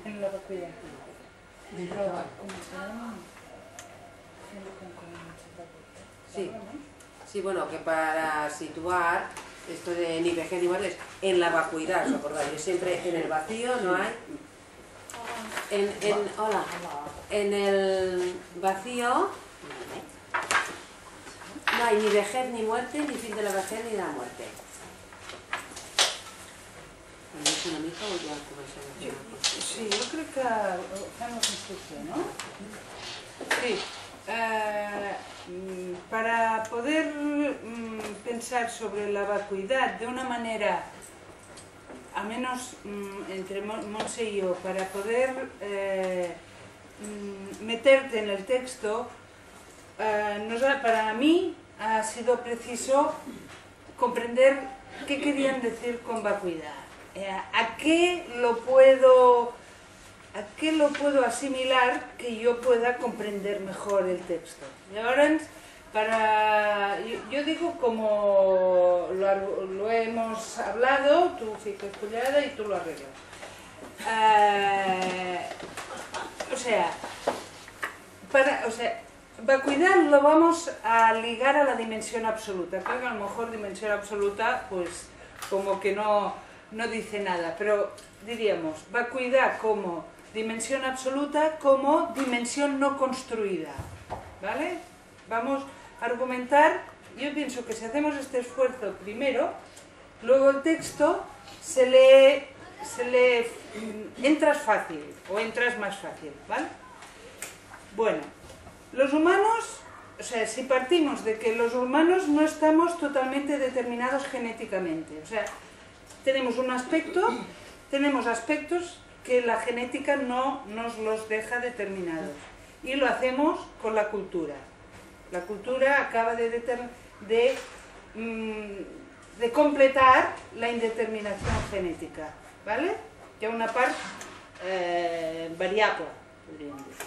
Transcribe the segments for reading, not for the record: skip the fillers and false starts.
En la vacuidad. Sí, sí, bueno, que para situar esto de ni vejez ni muerte es en la vacuidad, ¿os acordáis? Yo siempre en el vacío no hay... Hola, en el vacío no hay ni vejez ni muerte, ni fin de la vejez ni de la muerte. Una mica o ja comencem? Sí, jo crec que fem la construcció, ¿no? Sí. Para poder pensar sobre la vacuidad de una manera, al menos entre Montse y yo, para poder meterte en el texto, para mí ha sido preciso comprender qué querían decir con vacuidad. ¿A qué lo puedo asimilar que yo pueda comprender mejor el texto? Y ahora, yo digo como lo hemos hablado, tú ficas cullada y tú lo arreglas. Vacuidad lo vamos a ligar a la dimensión absoluta. Creo que a lo mejor dimensión absoluta, pues como que no dice nada, pero diríamos vacuidad como dimensión absoluta, como dimensión no construida, ¿vale? Vamos a argumentar. Yo pienso que si hacemos este esfuerzo primero, luego el texto se lee entras fácil o entras más fácil, ¿vale? Bueno, los humanos, o sea, si partimos de que los humanos no estamos totalmente determinados genéticamente, o sea, tenemos aspectos que la genética no nos los deja determinados. Y lo hacemos con la cultura. La cultura acaba de completar la indeterminación genética, ¿vale? Que es una parte variable, podríamos decir.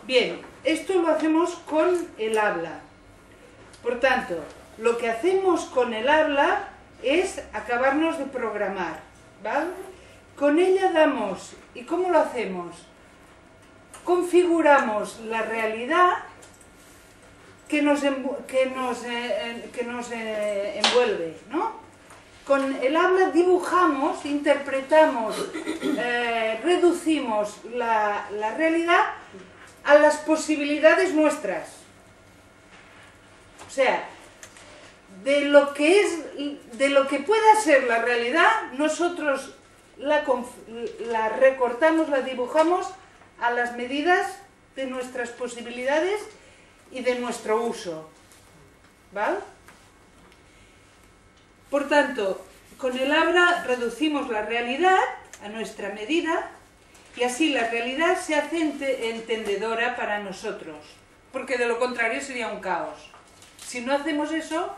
Bien, esto lo hacemos con el habla. Por tanto, lo que hacemos con el habla es acabarnos de programar, ¿vale? Con ella damos, ¿y cómo lo hacemos? Configuramos la realidad que nos envuelve, ¿no? Con el habla dibujamos, interpretamos, reducimos la realidad a las posibilidades nuestras. O sea, de lo que pueda ser la realidad, nosotros la recortamos, la dibujamos a las medidas de nuestras posibilidades y de nuestro uso, ¿vale? Por tanto, con el habla reducimos la realidad a nuestra medida y así la realidad se hace entendedora para nosotros, porque de lo contrario sería un caos. Si no hacemos eso,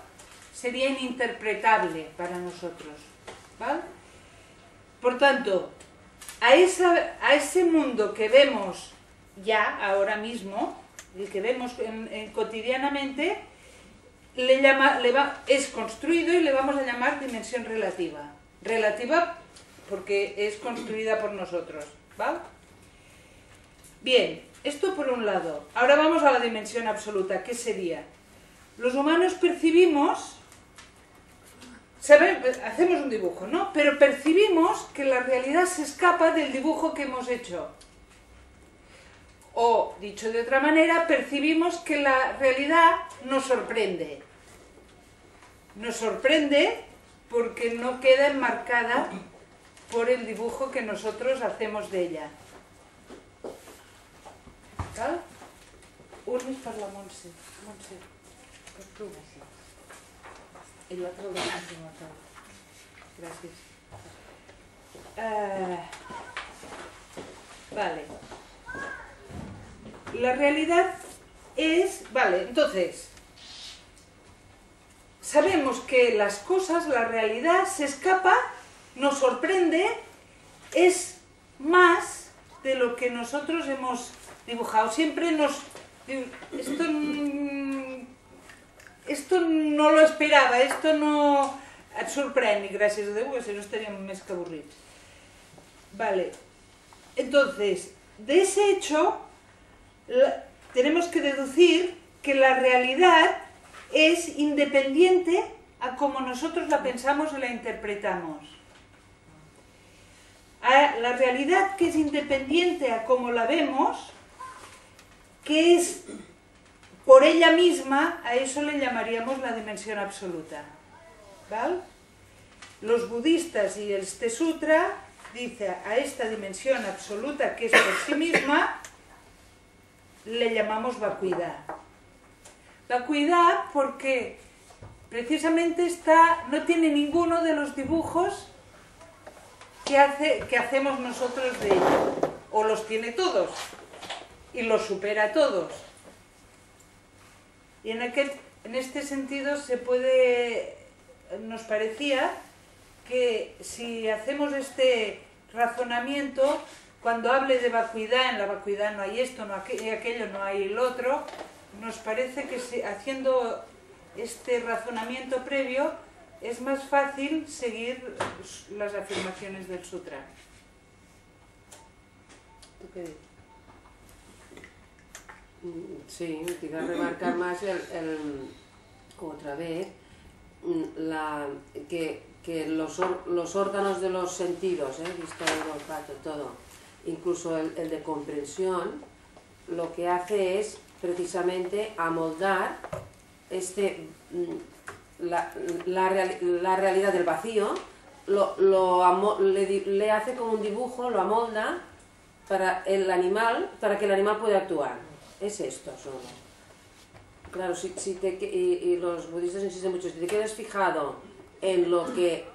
sería ininterpretable para nosotros, ¿vale? Por tanto, a ese mundo que vemos ya, ahora mismo, el que vemos cotidianamente, es construido y le vamos a llamar dimensión relativa. Relativa porque es construida por nosotros, ¿vale? Bien, esto por un lado. Ahora vamos a la dimensión absoluta. ¿Qué sería? Los humanos percibimos... hacemos un dibujo, ¿no? Pero percibimos que la realidad se escapa del dibujo que hemos hecho. O, dicho de otra manera, percibimos que la realidad nos sorprende. Nos sorprende porque no queda enmarcada por el dibujo que nosotros hacemos de ella. ¿Vale? Un per la Montse. Montse, per tu. Y la otra lo dejamos en la tabla. Gracias. Vale. La realidad es... Vale, entonces... Sabemos que las cosas, la realidad, se escapa, nos sorprende, es más de lo que nosotros hemos dibujado. Siempre nos... Esto no lo esperava, esto no et sorprèn, i gràcies a Déu, que si no estaríem més que avorrits. Vale. Entonces, de ese hecho, tenemos que deducir que la realidad es independiente a como nosotros la pensamos y la interpretamos. La realidad que es independiente a como la vemos, que es por ella misma, a eso le llamaríamos la dimensión absoluta. ¿Vale? Los budistas y este sutra dice a esta dimensión absoluta que es por sí misma, le llamamos vacuidad. Vacuidad porque precisamente no tiene ninguno de los dibujos que hacemos nosotros de ella, o los tiene todos y los supera a todos. Y en este sentido nos parecía que si hacemos este razonamiento, cuando hable de vacuidad, en la vacuidad no hay esto, no hay aquello, no hay el otro, nos parece que haciendo este razonamiento previo es más fácil seguir las afirmaciones del sutra. ¿Tú qué dices? Sí, quizás remarcar más otra vez que los órganos de los sentidos, vista, oído, olfato, todo, incluso el de comprensión, lo que hace es precisamente amoldar la realidad del vacío, le hace como un dibujo, lo amolda para que el animal pueda actuar. Es esto solo. Claro, y los budistas insisten mucho, si te quedas fijado en lo que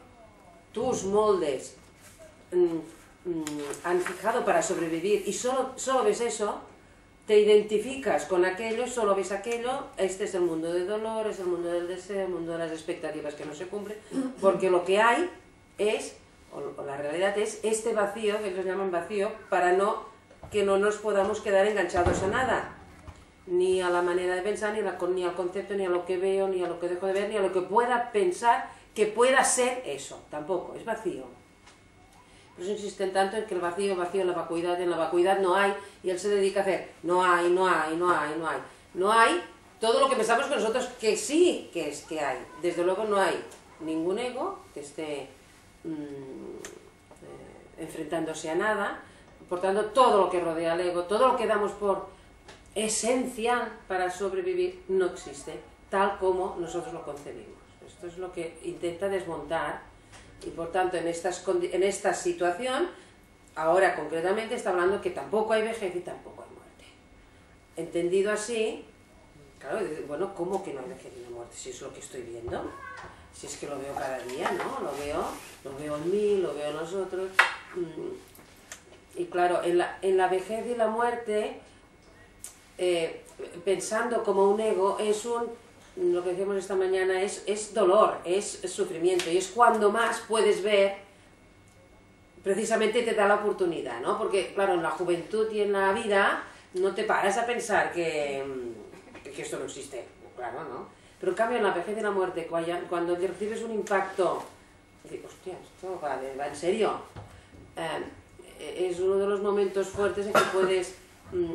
tus moldes han fijado para sobrevivir y solo ves eso, te identificas con aquello, solo ves aquello, este es el mundo del dolor, es el mundo del deseo, el mundo de las expectativas que no se cumplen, porque lo que hay es, o la realidad es, este vacío, que ellos llaman vacío, para que no nos podamos quedar enganchados a nada, ni a la manera de pensar, ni al concepto, ni a lo que veo, ni a lo que dejo de ver, ni a lo que pueda pensar que pueda ser eso, tampoco, es vacío. Por eso insisten tanto en que el vacío, en la vacuidad no hay, y él se dedica a hacer, no hay. No hay todo lo que pensamos que nosotros que sí que hay. Desde luego no hay ningún ego que esté enfrentándose a nada, por tanto todo lo que rodea al ego, todo lo que damos por esencial para sobrevivir no existe, tal como nosotros lo concebimos. Esto es lo que intenta desmontar. Y por tanto, en esta situación, ahora concretamente está hablando que tampoco hay vejez y tampoco hay muerte. Entendido así, claro, bueno, ¿cómo que no hay vejez y no muerte? Si es lo que estoy viendo, si es que lo veo cada día, ¿no? Lo veo en mí, lo veo en los otros. Y claro, en la vejez y la muerte, pensando como un ego, lo que decíamos esta mañana es dolor, es sufrimiento, y es cuando más puedes ver, precisamente te da la oportunidad, ¿no? Porque, claro, en la juventud y en la vida no te paras a pensar que esto no existe, claro, ¿no? Pero en cambio en la vejez y la muerte, cuando recibes un impacto, dices, hostia, esto va en serio, es uno de los momentos fuertes en que puedes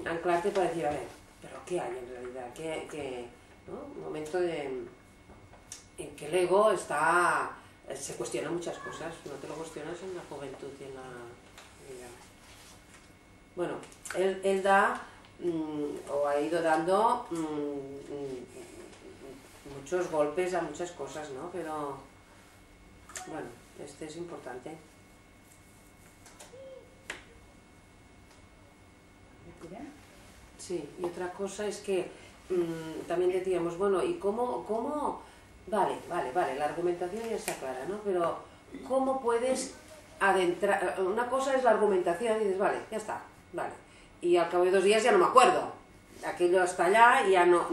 anclarte para decir, a ver, ¿pero qué hay en realidad? ¿No? Un momento en que el ego se cuestiona muchas cosas, no te lo cuestionas en la juventud y en la vida. Bueno, él da, o ha ido dando muchos golpes a muchas cosas, ¿no? Pero, bueno, este es importante. Sí, y otra cosa es que también decíamos, bueno, ¿y cómo? Vale, la argumentación ya está clara, ¿no? Pero, ¿cómo puedes adentrar? Una cosa es la argumentación y dices, vale, ya está, vale. Y al cabo de 2 días ya no me acuerdo. Aquello está allá y ya no.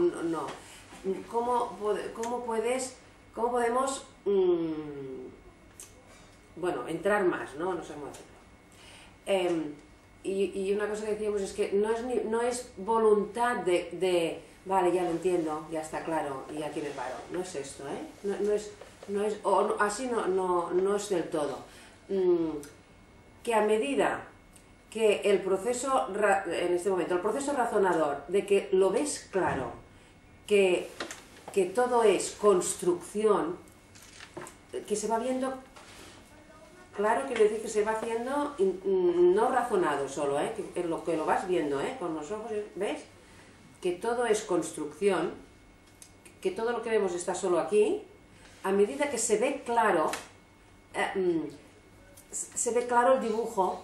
¿Cómo podemos, bueno, entrar más, ¿no? No sé cómo decirlo. Y una cosa que decíamos es que no es voluntad de vale, ya lo entiendo, ya está claro, y aquí me paro. No es esto, así no es del todo. Que a medida que el proceso, en este momento, el proceso razonador, de que lo ves claro, que todo es construcción, que se va viendo claro, quiere decir que se va haciendo no razonado solo, que lo vas viendo con los ojos, ¿ves? Que todo es construcción, que todo lo que vemos está solo aquí. A medida que se ve claro el dibujo,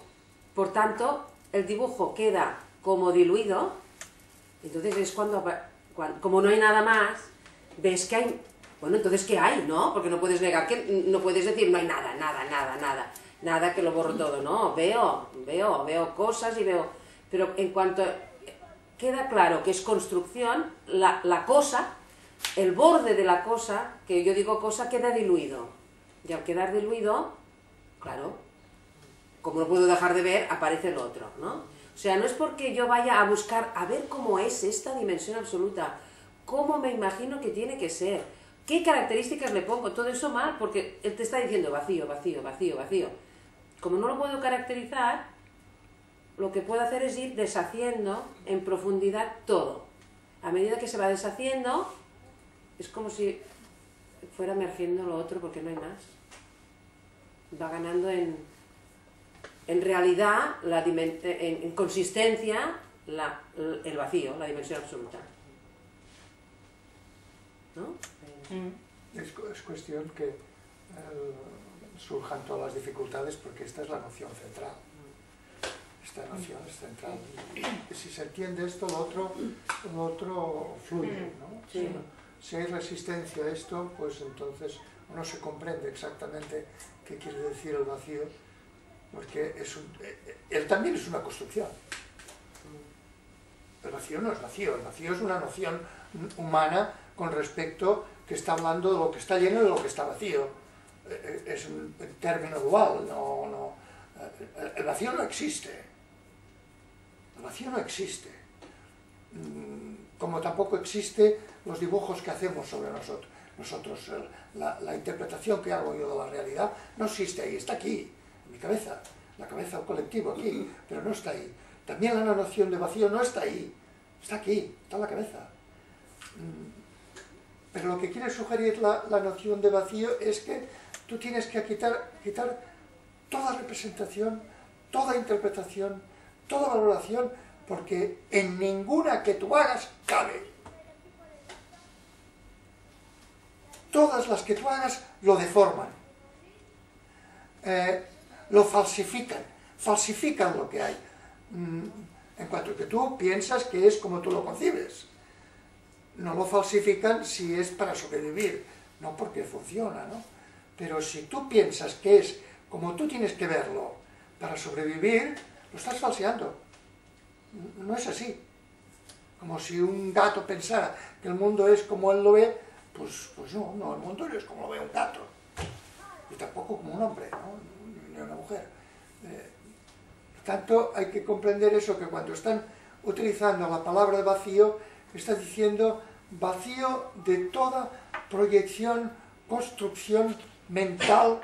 por tanto, el dibujo queda como diluido, entonces es cuando como no hay nada más, ves que hay... Bueno, entonces, ¿qué hay, no? Porque no puedes negar que... No puedes decir, no hay nada, nada que lo borro todo, no. Veo cosas y veo... Pero en cuanto queda claro que es construcción, la cosa, el borde de la cosa, que yo digo cosa, queda diluido. Y al quedar diluido, claro, como no puedo dejar de ver, aparece el otro, ¿no? O sea, no es porque yo vaya a buscar a ver cómo es esta dimensión absoluta, cómo me imagino que tiene que ser, qué características le pongo, todo eso mal, porque él te está diciendo vacío, vacío, vacío, vacío. Como no lo puedo caracterizar, lo que puedo hacer es ir deshaciendo en profundidad todo. A medida que se va deshaciendo, es como si fuera emergiendo lo otro, porque no hay más. Va ganando en realidad, en consistencia, el vacío, la dimensión absoluta. ¿No? Es cuestión que surjan todas las dificultades, porque esta es la noción central. Esta noción es central. Y si se entiende esto, lo otro fluye, ¿no? Sí. Si hay resistencia a esto, pues entonces no se comprende exactamente qué quiere decir el vacío, porque él también es una construcción. El vacío no es vacío, el vacío es una noción humana con respecto que está hablando de lo que está lleno y de lo que está vacío. Es un término dual, el vacío no existe. El vacío no existe. Como tampoco existe los dibujos que hacemos sobre nosotros. La interpretación que hago yo de la realidad no existe ahí, está aquí, en mi cabeza. La cabeza del colectivo aquí, pero no está ahí. También la noción de vacío no está ahí, está aquí, está en la cabeza. Pero lo que quiere sugerir la noción de vacío es que tú tienes que quitar toda representación, toda interpretación, toda valoración, porque en ninguna que tú hagas cabe. Todas las que tú hagas lo deforman, lo falsifican lo que hay, en cuanto que tú piensas que es como tú lo concibes. No lo falsifican si es para sobrevivir, no porque funciona, ¿no? Pero si tú piensas que es como tú tienes que verlo para sobrevivir, lo estás falseando. No es así. Como si un gato pensara que el mundo es como él lo ve, pues no, el mundo no es como lo ve un gato. Y tampoco como un hombre, ¿no? Ni una mujer. Por tanto, hay que comprender eso, que cuando están utilizando la palabra de vacío, está diciendo vacío de toda proyección, construcción mental,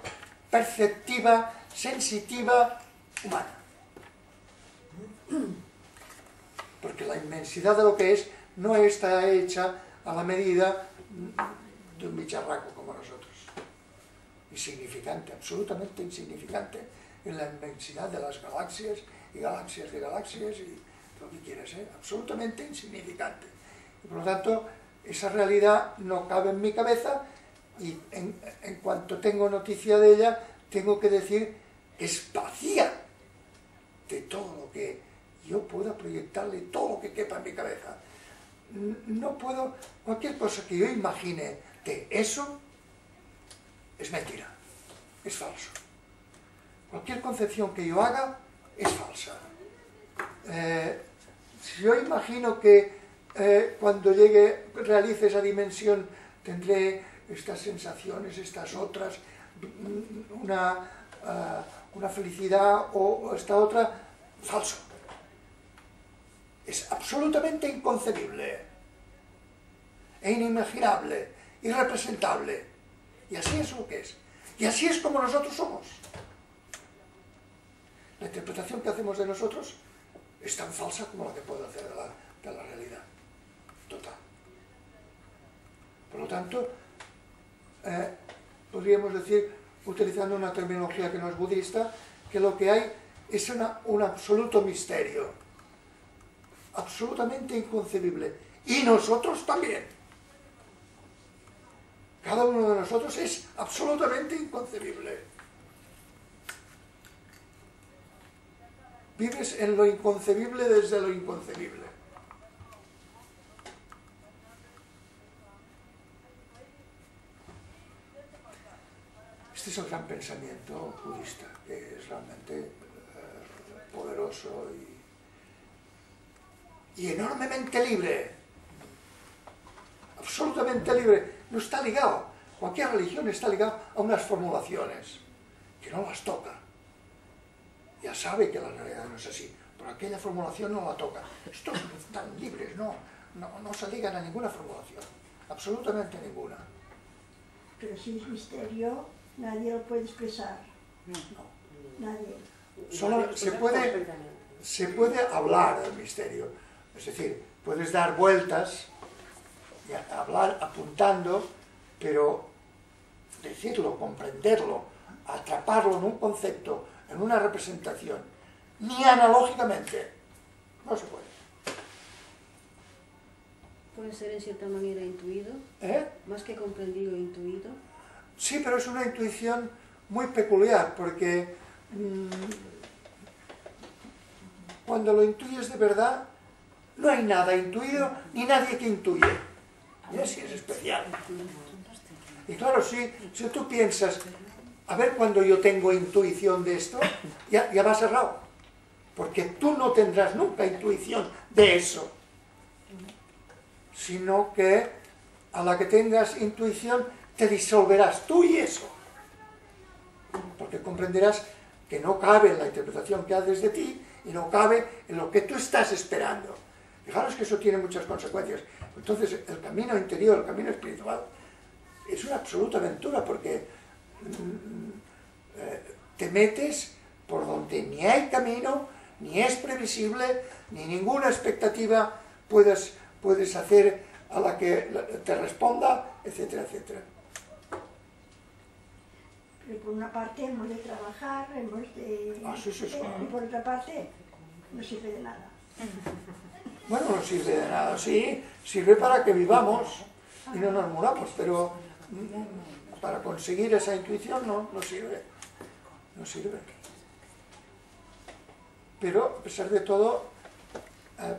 perceptiva, sensitiva, humana. Porque la inmensidad de lo que es no está hecha a la medida de un bicharraco como nosotros. Insignificante, absolutamente insignificante en la inmensidad de las galaxias y galaxias de galaxias y lo que quieras, absolutamente insignificante. Y por lo tanto, esa realidad no cabe en mi cabeza y en cuanto tengo noticia de ella, tengo que decir que es vacía de todo lo que yo pueda proyectarle, todo lo que quepa en mi cabeza. No puedo, cualquier cosa que yo imagine de eso es mentira, es falso. Cualquier concepción que yo haga es falsa. Si yo imagino que cuando realice esa dimensión tendré estas sensaciones, estas otras, una felicidad o esta otra, falso. Es absolutamente inconcebible e inimaginable, irrepresentable. Y así es lo que es. Y así es como nosotros somos. La interpretación que hacemos de nosotros es tan falsa como la que puedo hacer de la realidad. Total. Por lo tanto, podríamos decir, utilizando una terminología que no es budista, que lo que hay es un absoluto misterio, absolutamente inconcebible. Y nosotros también. Cada uno de nosotros es absolutamente inconcebible. Vives en lo inconcebible desde lo inconcebible. Este es el gran pensamiento budista, que es realmente poderoso y enormemente libre. Absolutamente libre. No está ligado. Cualquier religión está ligada a unas formulaciones que no las toca. Ya sabe que la realidad no es así, pero aquella formulación no la toca. Estos están libres, no se ligan a ninguna formulación, absolutamente ninguna. Pero si es misterio, nadie lo puede expresar. No. Nadie. Solo se puede hablar del misterio, es decir, puedes dar vueltas y hablar apuntando, pero decirlo, comprenderlo, atraparlo en un concepto, en una representación, ni analógicamente, no se puede. Puede ser en cierta manera intuido, más que comprendido, intuido. Sí, pero es una intuición muy peculiar, porque cuando lo intuyes de verdad, no hay nada intuido ni nadie que intuye. Y así es especial. Y claro, si tú piensas, a ver cuando yo tengo intuición de esto, ya vas errado. Porque tú no tendrás nunca intuición de eso. Sino que a la que tengas intuición te disolverás tú y eso. Porque comprenderás que no cabe en la interpretación que haces de ti y no cabe en lo que tú estás esperando. Fijaros que eso tiene muchas consecuencias. Entonces el camino interior, el camino espiritual, es una absoluta aventura porque te metes por donde ni hay camino, ni es previsible, ni ninguna expectativa puedes hacer a la que te responda, etcétera, etcétera. Pero por una parte hemos de trabajar, Sí. y por otra parte no sirve de nada. Bueno, no sirve de nada, sí, sirve para que vivamos y no nos muramos, pero para conseguir esa intuición no sirve. No sirve. Pero, a pesar de todo,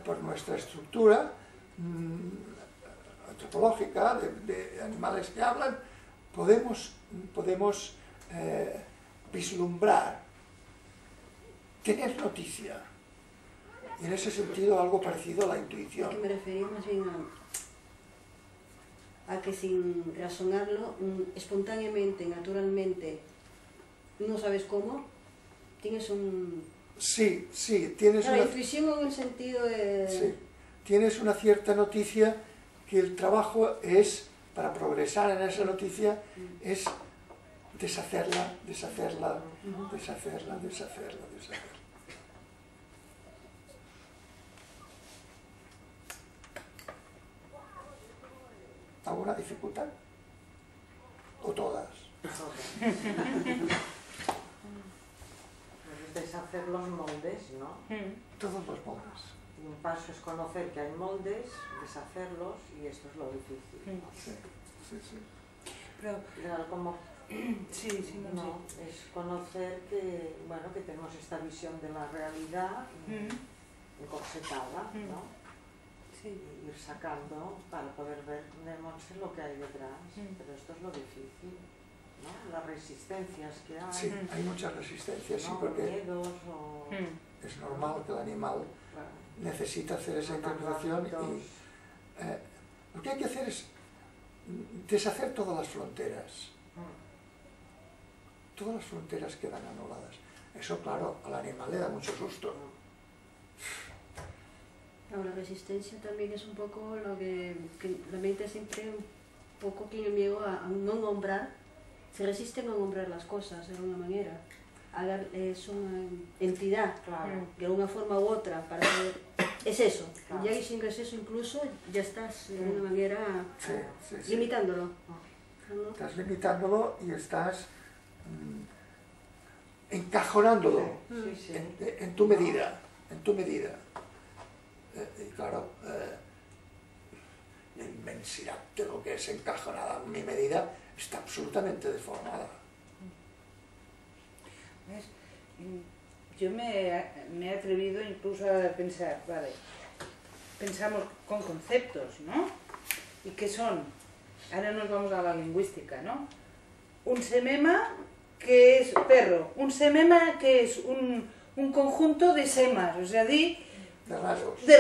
por nuestra estructura antropológica, de animales que hablan, podemos vislumbrar, tener noticia. Y en ese sentido algo parecido a la intuición. Que me refería más bien a que sin razonarlo, espontáneamente, naturalmente, no sabes cómo, tienes un... Sí, tienes una intuición en el sentido de... Sí, tienes una cierta noticia que el trabajo es, para progresar en esa noticia, es deshacerla. ¿Alguna dificultad? ¿O todas? Deshacer los moldes, ¿no? Todos los moldes. Y un paso es conocer que hay moldes, deshacerlos, y esto es lo difícil. Sí. Pero, Como, no, es conocer que tenemos esta visión de la realidad encorsetada, ¿no? Sí. Y ir sacando para poder ver lo que hay detrás, pero esto es lo difícil, ¿no? Las resistencias que hay. Sí, hay muchas resistencias, sí, ¿no? porque Miedos o... es normal que el animal necesita hacer esa interpretación y lo que hay que hacer es deshacer todas las fronteras. Todas las fronteras quedan anuladas. Eso, claro, al animal le da mucho susto. La resistencia también es un poco lo que la mente siempre un poco tiene miedo a no nombrar, se resiste a no nombrar las cosas de alguna manera. es una entidad, Claro. de alguna forma u otra, para poder... Es eso. Claro. Ya si ingresas eso incluso, ya estás de alguna manera Sí, sí, sí. limitándolo. ¿no? Estás limitándolo y estás encajonándolo Sí, sí. en tu medida, y claro, la inmensidad de lo que es encajonada en mi medida está absolutamente deformada. ¿Ves? Yo me he atrevido incluso a pensar, vale, pensamos con conceptos, ¿no? ¿Y qué son? Ahora nos vamos a la lingüística, ¿no? Un semema, que es perro. Un semema, que es un conjunto de semas, o sea, de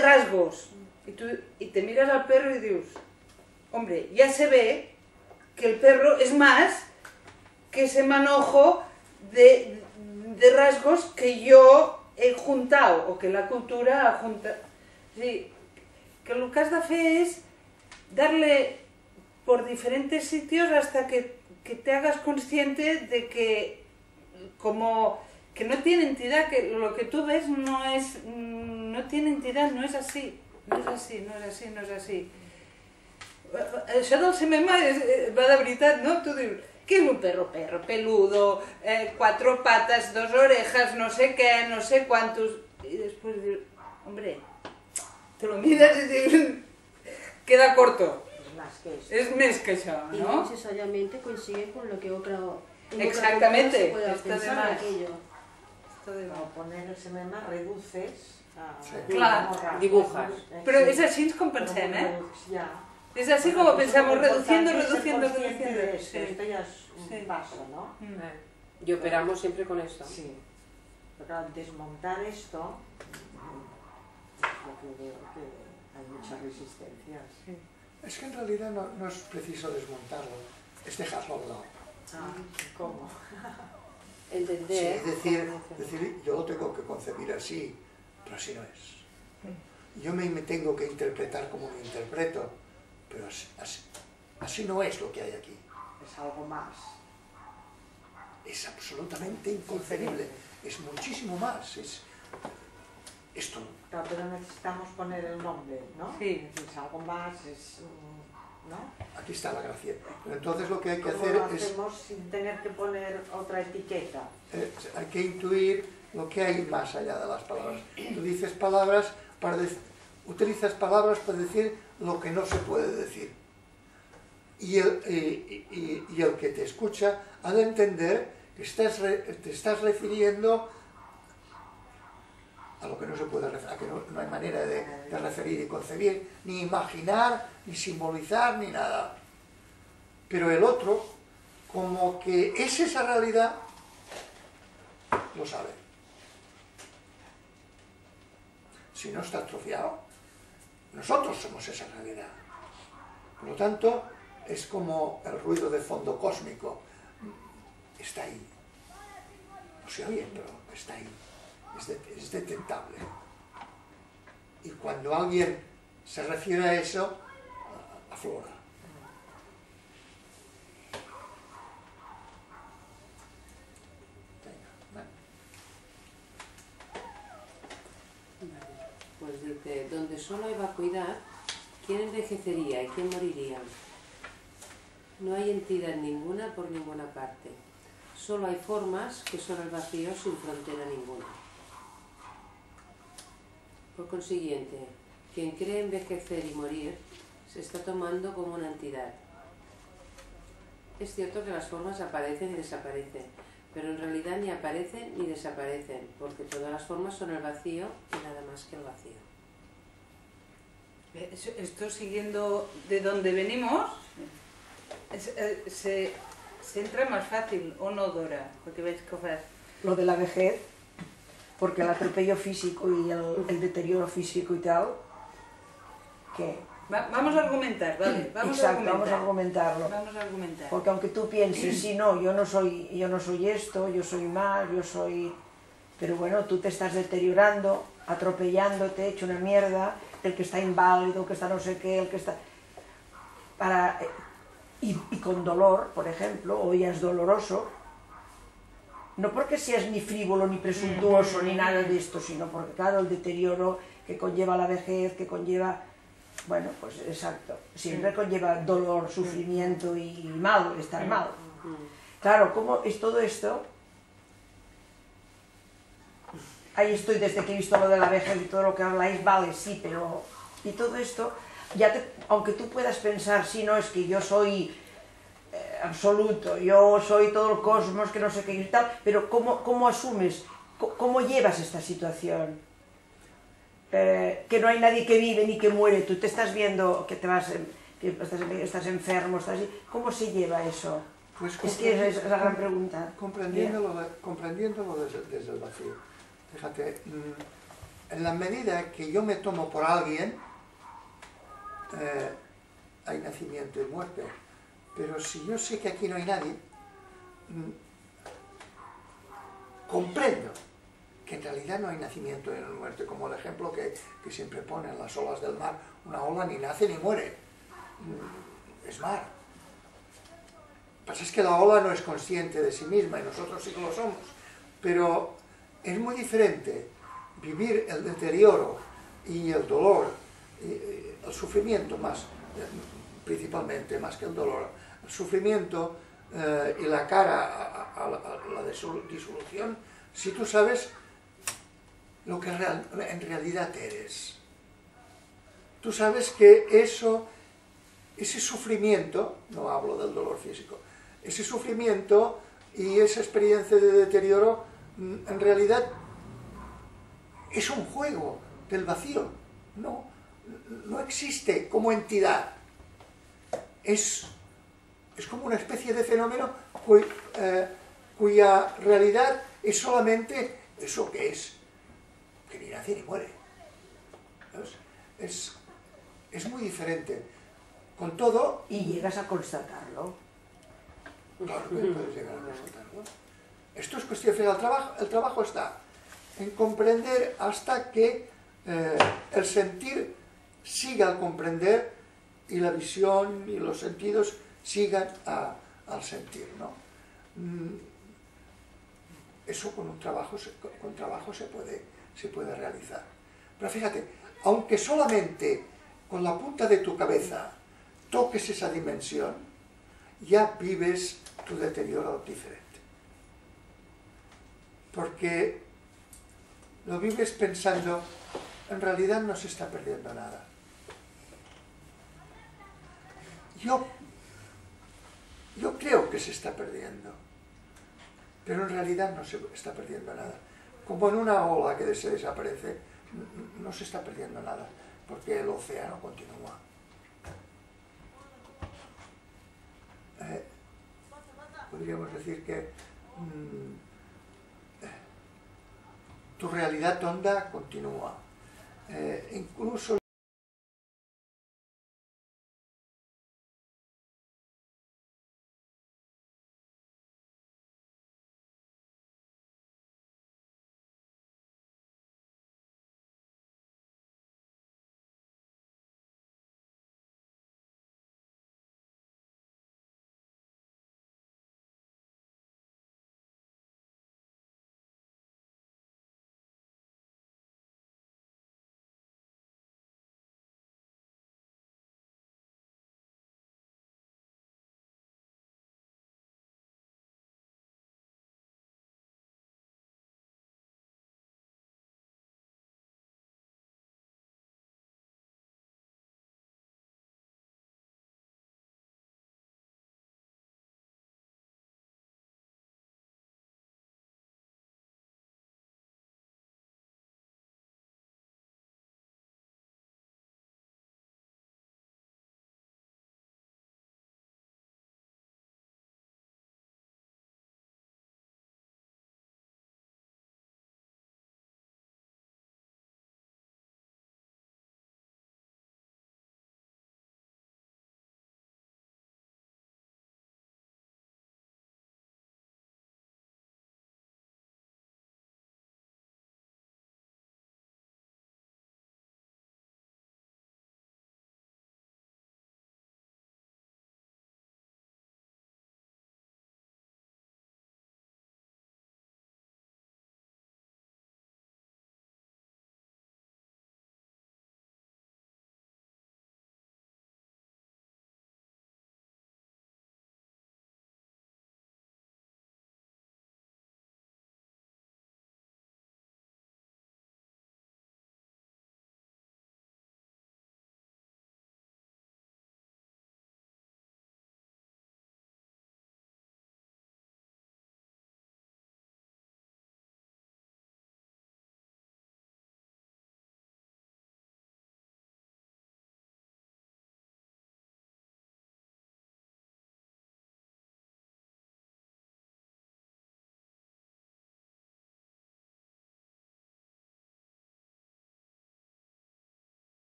rasgos. Y te miras al perro y dices, hombre, ya se ve que el perro es más que ese manojo de rasgos que yo he juntado, o que la cultura ha juntado. Sí, que lo que has de fer es darle por diferentes sitios hasta que te hagas consciente de que como que no tiene entidad, que lo que tú ves no tiene entidad, no es así, no es así. Això del semema va de veritat, no? Tu dius, què és un perro? Perro peludo, 4 patas, 2 orejas, no sé qué, no sé cuántos... Y después dius, hombre, te lo miras y dius, queda corto. Es más que eso. És més que això, Y no no? necesariamente coincide con lo que otra Exactamente, se pueda esto de pensar de más. aquello. Esto de- Al poner el semema reduces a... Sí. Clar, como rasgos, dibujas. ¿no? Però Sí. és així com Pero pensem, muy eh? Ya. És així com Porque pensamos, lo importante reduciendo. es ser consciente de esto. Sí. Esto ya es un Sí. paso, ¿no? Mm. Y operamos siempre con eso. Sí. Pero al desmontar esto, es lo que veo que hay muchas resistencias. Es que en realidad no es preciso desmontarlo, es dejarlo al lado. Ah, ¿cómo? Sí, Entender. es decir, yo lo tengo que concebir así, pero así no es. Yo me tengo que interpretar como me interpreto, pero así no es lo que hay aquí. Es algo más. Es absolutamente inconcebible, es muchísimo más, es esto. Claro, pero necesitamos poner el nombre, ¿no? Sí. Es algo más, es... ¿no? Aquí está la gracia. Pero entonces lo que hay que ¿Cómo hacer lo es hacemos sin tener que poner otra etiqueta? hay que intuir lo que hay más allá de las palabras. Tú dices palabras utilizas palabras para decir lo que no se puede decir. Y el que te escucha ha de entender que te estás refiriendo a lo que no se puede referir, a que no hay manera de referir y concebir, ni imaginar, ni simbolizar, ni nada. Pero el otro, como que es esa realidad, lo sabe. Si no está atrofiado, nosotros somos esa realidad. Por lo tanto, es como el ruido de fondo cósmico. Está ahí. No se oye, pero está ahí. Es detectable. Y cuando alguien se refiere a eso, aflora. Pues dice, donde solo hay vacuidad, ¿quién envejecería y quién moriría? No hay entidad ninguna por ninguna parte. Solo hay formas que son el vacío sin frontera ninguna. Por consiguiente, quien cree envejecer y morir se está tomando como una entidad. Es cierto que las formas aparecen y desaparecen, pero en realidad ni aparecen ni desaparecen, porque todas las formas son el vacío y nada más que el vacío. Esto siguiendo de donde venimos, se entra más fácil, ¿o no, Dora? Porque veis cosas. Lo de la vejez, porque el atropello físico y el deterioro físico y tal, que... Vamos a argumentar, ¿vale? Vamos a argumentarlo. Vamos a argumentar. Porque aunque tú pienses, sí, no, yo no soy esto, yo soy más, yo soy... Pero bueno, tú te estás deteriorando, atropellándote, hecho una mierda, el que está inválido, el que está no sé qué, el que está... Y con dolor, por ejemplo, o ya es doloroso, No porque seas ni frívolo, ni presuntuoso, ni nada de esto, sino porque, claro, el deterioro que conlleva la vejez, que conlleva... Bueno, pues exacto, siempre conlleva dolor, sufrimiento y mal, estar mal. Claro, ¿cómo es todo esto? Ahí estoy desde que he visto lo de la vejez y todo lo que habláis, vale, sí, pero... Y todo esto, aunque tú puedas pensar, sí, no, es que yo soy absoluto, yo soy todo el cosmos, que no sé qué y tal, pero ¿cómo asumes, cómo llevas esta situación? Que no hay nadie que vive ni que muere, tú te estás viendo que estás enfermo, ¿cómo se lleva eso? Pues es que es la gran pregunta. Comprendiéndolo desde el vacío. Fíjate, en la medida que yo me tomo por alguien, hay nacimiento y muerte. Pero si yo sé que aquí no hay nadie, comprendo que en realidad no hay nacimiento ni muerte, como el ejemplo que siempre ponen las olas del mar. Una ola ni nace ni muere, es mar. Lo que pasa es que la ola no es consciente de sí misma y nosotros sí que lo somos, pero es muy diferente vivir el deterioro y el dolor, el sufrimiento más, principalmente más que el dolor, el sufrimiento y la cara a la disolución, si tú sabes lo que en realidad eres. Tú sabes que ese sufrimiento, no hablo del dolor físico, ese sufrimiento y esa experiencia de deterioro en realidad es un juego del vacío, no existe como entidad, es como una especie de fenómeno cuya realidad es solamente eso que es, que ni nace ni muere. Es muy diferente. Con todo... Y llegas a constatarlo. Claro que puedes llegar a constatarlo. Esto es cuestión, fíjate, el trabajo está en comprender hasta que el sentir siga al comprender y la visión y los sentidos sigan al sentir, ¿no? Eso con trabajo se puede realizar. Pero fíjate, aunque solamente con la punta de tu cabeza toques esa dimensión, ya vives tu deterioro diferente. Porque lo vives pensando, en realidad no se está perdiendo nada. Yo creo que se está perdiendo, pero en realidad no se está perdiendo nada. Como en una ola que se desaparece, no se está perdiendo nada, porque el océano continúa. Podríamos decir que tu realidad honda continúa. Incluso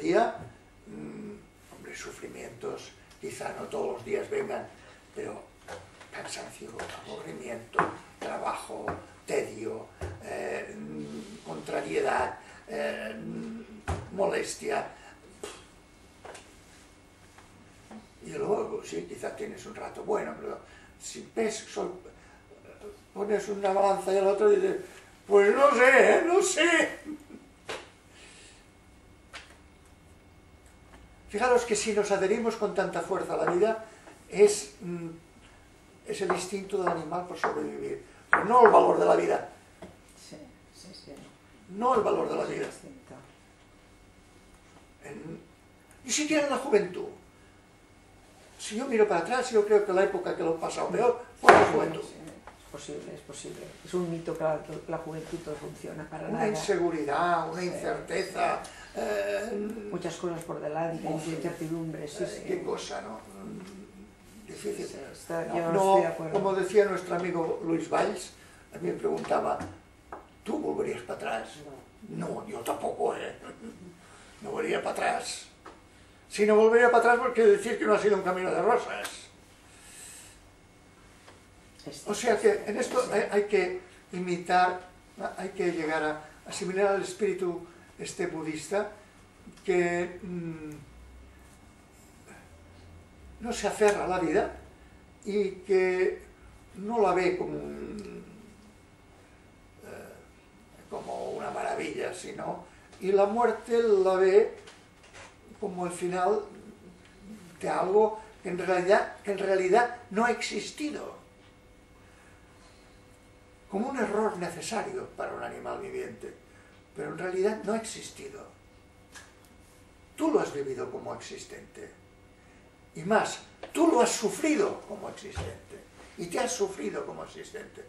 decía, hombre, sufrimientos, quizá no todos los días vengan, pero cansancio, aburrimiento, trabajo, tedio, contrariedad, molestia. Y luego, sí, quizá tienes un rato bueno, pero si pones una balanza y el otro dice, pues no sé, no sé. Fijaros que si nos adherimos con tanta fuerza a la vida, es el instinto del animal por sobrevivir, pero no el valor de la vida. Sí, sí, sí. No el valor de la vida. Ni siquiera en la juventud. Si yo miro para atrás, yo creo que la época que lo he pasado peor fue la juventud. Sí, es posible, es posible. Es un mito que la juventud no funciona para Una nada. inseguridad, una incerteza. Muchas cosas por delante, incertidumbre, sí, sí. Qué cosa, ¿no? Difícil. Sí, yo no estoy de acuerdo. Como decía nuestro amigo Luis Valls, a mí me preguntaba, ¿tú volverías para atrás? No, yo tampoco, no volvería para atrás. Si no volvería para atrás, porque decir que no ha sido un camino de rosas. O sea que en esto hay que imitar, hay que llegar a asimilar al espíritu budista que no se aferra a la vida y que no la ve como una maravilla, sino, y la muerte la ve como el final de algo que en realidad no ha existido, como un error necesario para un animal viviente, pero en realidad no ha existido. Tú lo has vivido como existente, y más, tú lo has sufrido como existente, y te has sufrido como existente,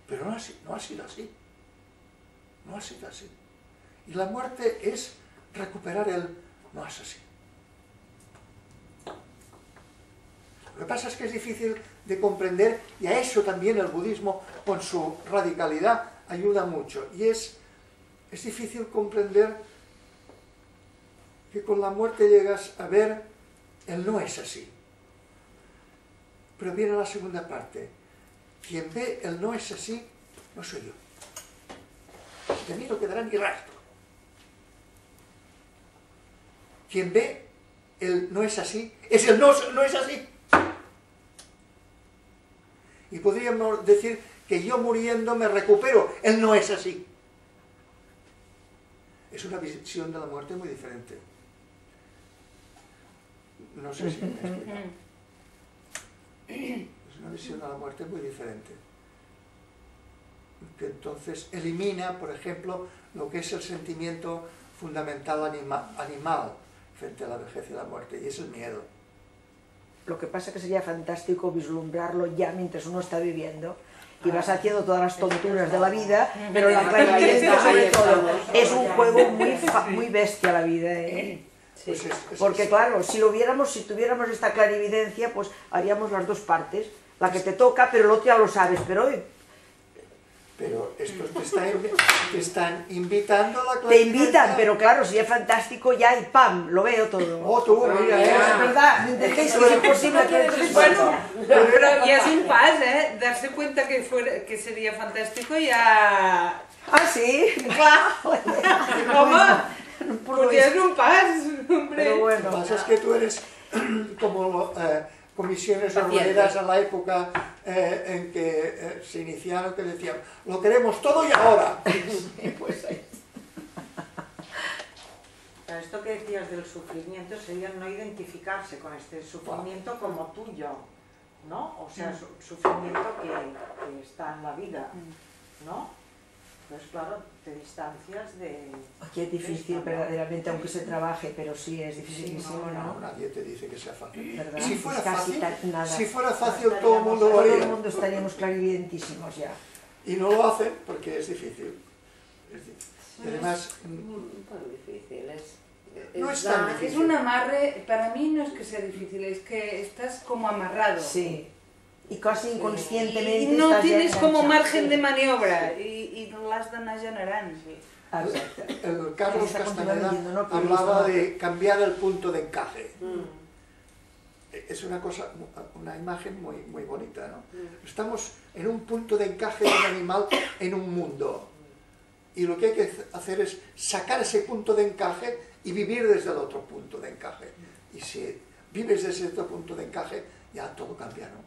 pero no ha sido así, no ha sido así. Y la muerte es recuperar no es así. Lo que pasa es que es difícil de comprender, y a eso también el budismo, con su radicalidad, ayuda mucho. Y es difícil comprender que con la muerte llegas a ver el no es así. Pero viene la segunda parte. Quien ve el no es así, no soy yo. De mí no quedará ni rastro. Quien ve el no es así, es el no es así. Y podríamos decir que yo muriendo me recupero, el no es así. Es una visión de la muerte muy diferente. No sé si me explico. Es una visión de la muerte muy diferente. Que entonces elimina, por ejemplo, lo que es el sentimiento fundamental animal frente a la vejez y la muerte, y es el miedo. Lo que pasa es que sería fantástico vislumbrarlo ya mientras uno está viviendo y vas haciendo todas las tonturas de la vida, pero la clarividencia sobre todo es un juego muy bestia la vida, ¿eh? Sí. Porque claro, si tuviéramos esta clarividencia, pues haríamos las dos partes, la que te toca, pero el otro ya lo sabes, pero estos te están invitando a la te clarividencia. invitan, pero claro, si es fantástico ya y ¡pam! Lo veo todo. Oh, tú, mira, Es verdad, ¿me entendéis? Que es imposible que Bueno, pero ya es un pas, darse cuenta que sería fantástico ya... Ah, sí, claro. Home, pues ya es un pas, hombre. Pero Lo bueno. que pasa es que tú eres como comisiones obreras a la época en que se iniciaron, que decían, lo queremos todo y ahora. Pues ahí. Esto que decías del sufrimiento sería no identificarse con este sufrimiento como tuyo, ¿no? O sea, sufrimiento que está en la vida, ¿no? Entonces, claro, te distancias de... Aquí es difícil verdaderamente, aunque se trabaje, pero sí es dificilísimo, No, ¿no? nadie te dice que sea fácil. ¿Verdad? Si fuera Casi fácil, nada. si fuera fácil todo el mundo lo Todo el haría. mundo estaríamos clarividentísimos ya. Y no lo hacen porque es difícil. Y además, Un poco difícil, no es tan Es difícil. un amarre, para mí no es que sea difícil, es que estás como amarrado. Sí. Y casi inconscientemente Y no estás ya tienes como enganchado. margen de maniobra y l'has d'anar generant. el Carlos Castaneda hablaba de cambiar el punto de encaje. Es una cosa, una imagen muy bonita, ¿no? Estamos en un punto de encaje de un animal en un mundo. Y lo que hay que hacer es sacar ese punto de encaje y vivir desde el otro punto de encaje. Y si vives desde ese otro punto de encaje, ya todo cambia, ¿no?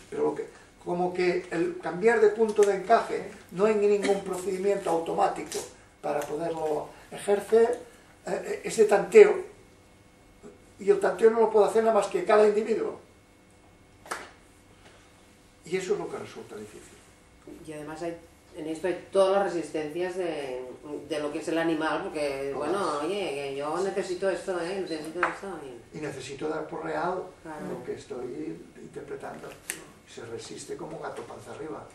Pero como que el cambiar de punto de encaje no hay ningún procedimiento automático para poderlo ejercer, es de tanteo. Y el tanteo no lo puede hacer nada más que cada individuo. Y eso es lo que resulta difícil. Y además en esto hay todas las resistencias de lo que es el animal, porque, bueno, oye, yo necesito esto, necesito esto. Y necesito dar por real lo que estoy interpretando. Se resiste como un gato panza arriba.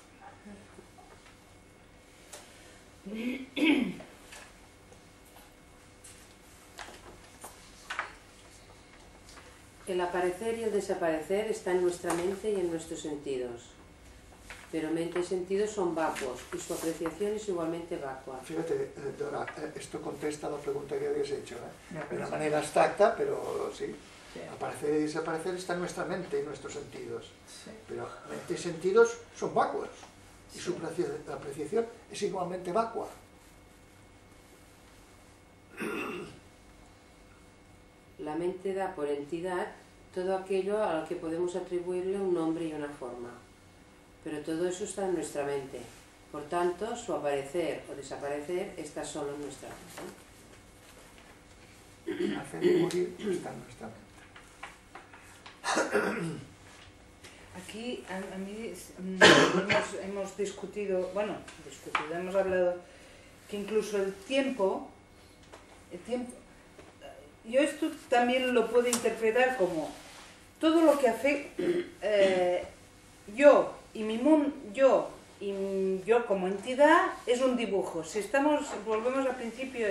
El aparecer y el desaparecer está en nuestra mente y en nuestros sentidos. Pero mente y sentidos son vacuos y su apreciación es igualmente vacua. Fíjate, Dora, esto contesta la pregunta que habías hecho, de una manera abstracta, pero sí. Aparecer y desaparecer está en nuestra mente y nuestros sentidos. Pero mente y sentidos son vacuos y su apreciación es igualmente vacua. La mente da por entidad todo aquello a lo que podemos atribuirle un nombre y una forma. Pero todo eso está en nuestra mente. Por tanto, su aparecer o desaparecer está solo en nuestra mente. Nacer y morir está en nuestra mente. Aquí a mí hemos discutido, hemos hablado que incluso el tiempo, yo esto también lo puedo interpretar como todo lo que hace yo y mi mundo, yo como entidad es un dibujo. Si volvemos al principio,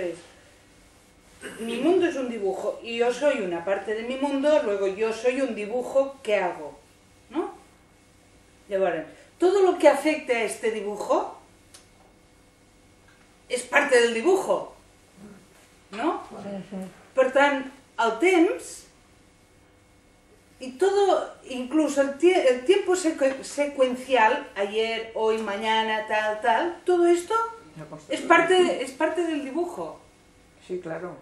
mi mundo es un dibujo y yo soy una parte de mi mundo, luego yo soy un dibujo que hago, ¿no? Y ahora, todo lo que afecte a este dibujo es parte del dibujo, ¿no? Per tant, el temps y todo, incluso el tiempo secuencial, ayer, hoy, mañana, tal, todo esto es parte del dibujo. Sí, claro.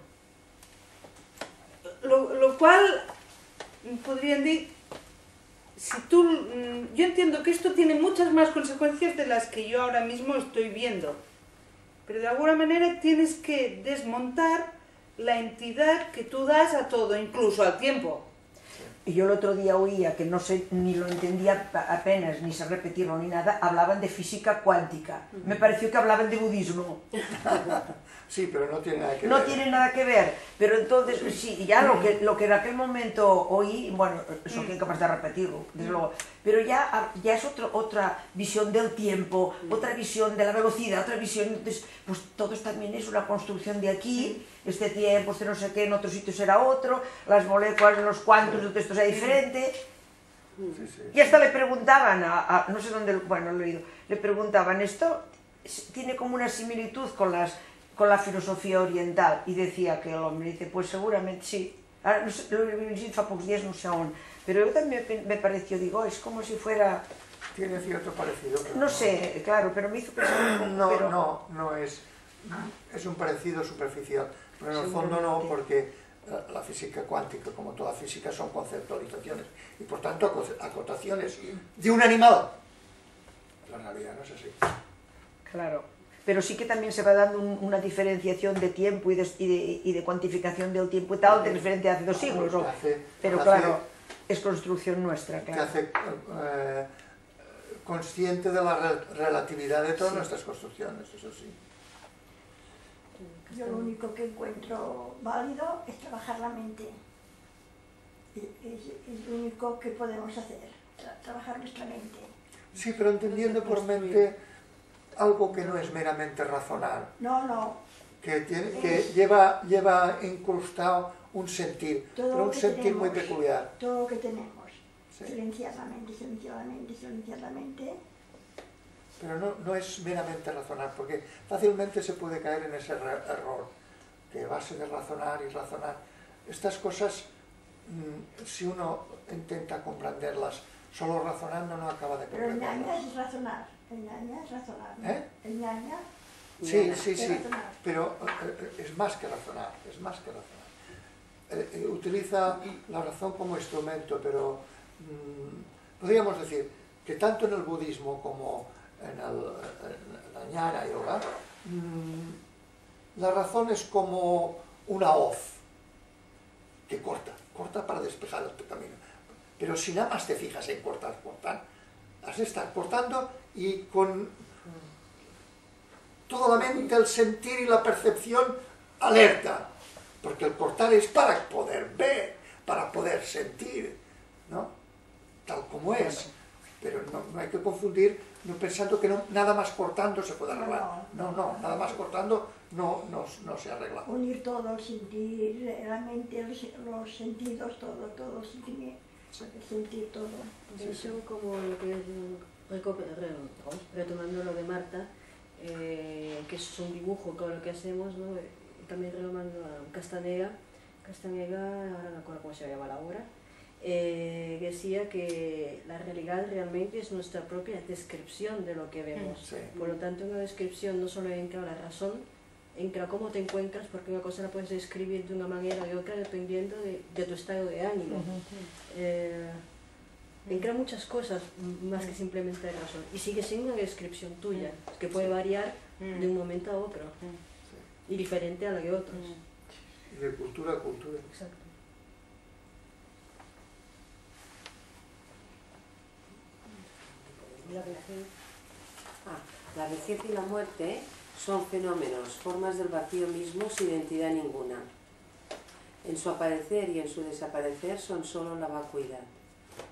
Lo cual podrían decir, yo entiendo que esto tiene muchas más consecuencias de las que yo ahora mismo estoy viendo, pero de alguna manera tienes que desmontar la entidad que tú das a todo, incluso al tiempo. Y yo el otro día oía, que no sé, ni lo entendía apenas, ni sé repetirlo ni nada, hablaban de física cuántica. Me pareció que hablaban de budismo. Sí, pero no tiene nada que ver. No tiene nada que ver, pero entonces, sí, ya lo que en aquel momento oí, bueno, soy incapaz de repetirlo, desde luego, pero ya es otra visión del tiempo, otra visión de la velocidad, otra visión, pues todo también es una construcción de aquí, este tiempo, este no sé qué, en otro sitio será otro, las moléculas, los cuantos, de esto será diferente. Y hasta le preguntaban, no sé dónde, bueno, lo he leído, le preguntaban, esto tiene como una similitud con la filosofía oriental, y decía que el hombre dice, pues seguramente sí. Ahora, no sé, lo he visto hace pocos días, no sé aún, pero yo también me pareció, digo, es como si fuera... Tiene cierto parecido. No sé, claro, pero me hizo pensar un poco, pero... No es un parecido superficial, pero en el fondo no, porque la física cuántica, como toda física, son conceptualizaciones, y por tanto acotaciones de un animal. La realidad no es así. Claro. Pero sí que también se va dando una diferenciación de tiempo y de cuantificación del tiempo y tal, de diferente hace 2 siglos. Pero claro, es construcción nuestra, claro. Te hace consciente de la relatividad de todas nuestras construcciones, eso sí. Yo lo único que encuentro válido es trabajar la mente. Es lo único que podemos hacer, trabajar nuestra mente. Sí, pero entendiendo por mente algo que no es meramente razonar. No. Que lleva incrustado un sentir, pero un sentir muy peculiar. Todo lo que tenemos. Sí. Silenciar la mente, silenciar la mente, silenciar la mente. pero no es meramente razonar, porque fácilmente se puede caer en ese error, que a base de razonar y razonar, estas cosas, si uno intenta comprenderlas solo razonando, no acaba de Pero comprenderlas. ñaña es razonar, el ñaña es razonar, ¿no? ¿Eh? El ñaña Sí, es razonar. pero es más que razonar, es más que razonar. Utiliza la razón como instrumento, pero podríamos decir que tanto en el budismo como en la jnana yoga, la razón es como una hoz que corta para despejar el camino. Pero si nada más te fijas en cortar, has de estar cortando y con toda la mente, el sentir y la percepción alerta, porque el cortar es para poder ver, para poder sentir, ¿no? Tal como es. Pero no hay que confundir, no pensando que nada más cortando se puede arreglar. No, nada más cortando no se arregla. Unir todo, el sentir, la mente, los sentidos, todo el sentimiento, el sentir todo. Eso como lo que retomando lo de Marta, que es un dibujo con lo que hacemos, ¿no? También retomando a Castaneda, ahora no me acuerdo cómo se llama la obra, decía que la realidad realmente es nuestra propia descripción de lo que vemos. Sí. Por lo tanto, en la descripción no solo entra la razón, entra cómo te encuentras, porque una cosa la puedes describir de una manera o de otra dependiendo de tu estado de ánimo. Entra muchas cosas más que simplemente la razón. Y sigue siendo una descripción tuya, que puede variar de un momento a otro, y diferente a la de otros. Y de cultura a cultura. Exacto. La vejez y la muerte son fenómenos, formas del vacío mismo sin identidad ninguna. En su aparecer y en su desaparecer son solo la vacuidad.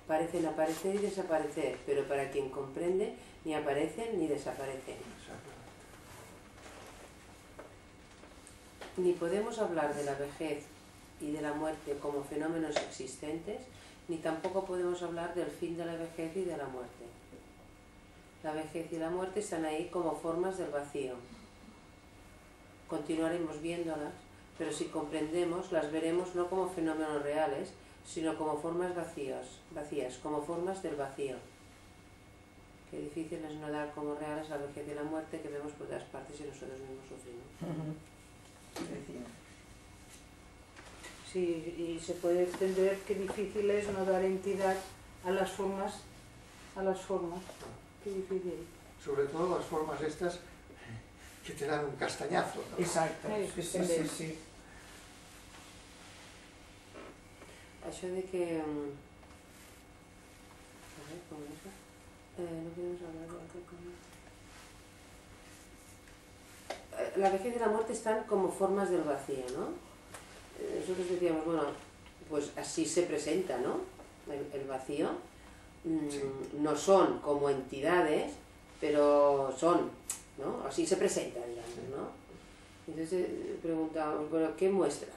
Parecen aparecer y desaparecer, pero para quien comprende, ni aparecen ni desaparecen. Ni podemos hablar de la vejez y de la muerte como fenómenos existentes, ni tampoco podemos hablar del fin de la vejez y de la muerte. La vejez y la muerte están ahí como formas del vacío. Continuaremos viéndolas, pero si comprendemos, las veremos no como fenómenos reales, sino como formas vacías, como formas del vacío. Qué difícil es no dar como reales la vejez y la muerte que vemos por todas partes y nosotros mismos sufrimos. Sí, y se puede extender que difícil es no dar entidad a las formas, qué difícil. Sobre todo las formas estas que te dan un castañazo, ¿no? Exacto, sí. Això de que... A ver, ¿cómo es eso? No podemos hablar de algo como... La vejez y la muerte están como formas del vacío, ¿no? Nosotros decíamos, bueno, pues así se presenta, ¿no? El vacío. No son como entidades, pero son, ¿no? Así se presenta, digamos, ¿no? Entonces preguntábamos, bueno, ¿qué muestra?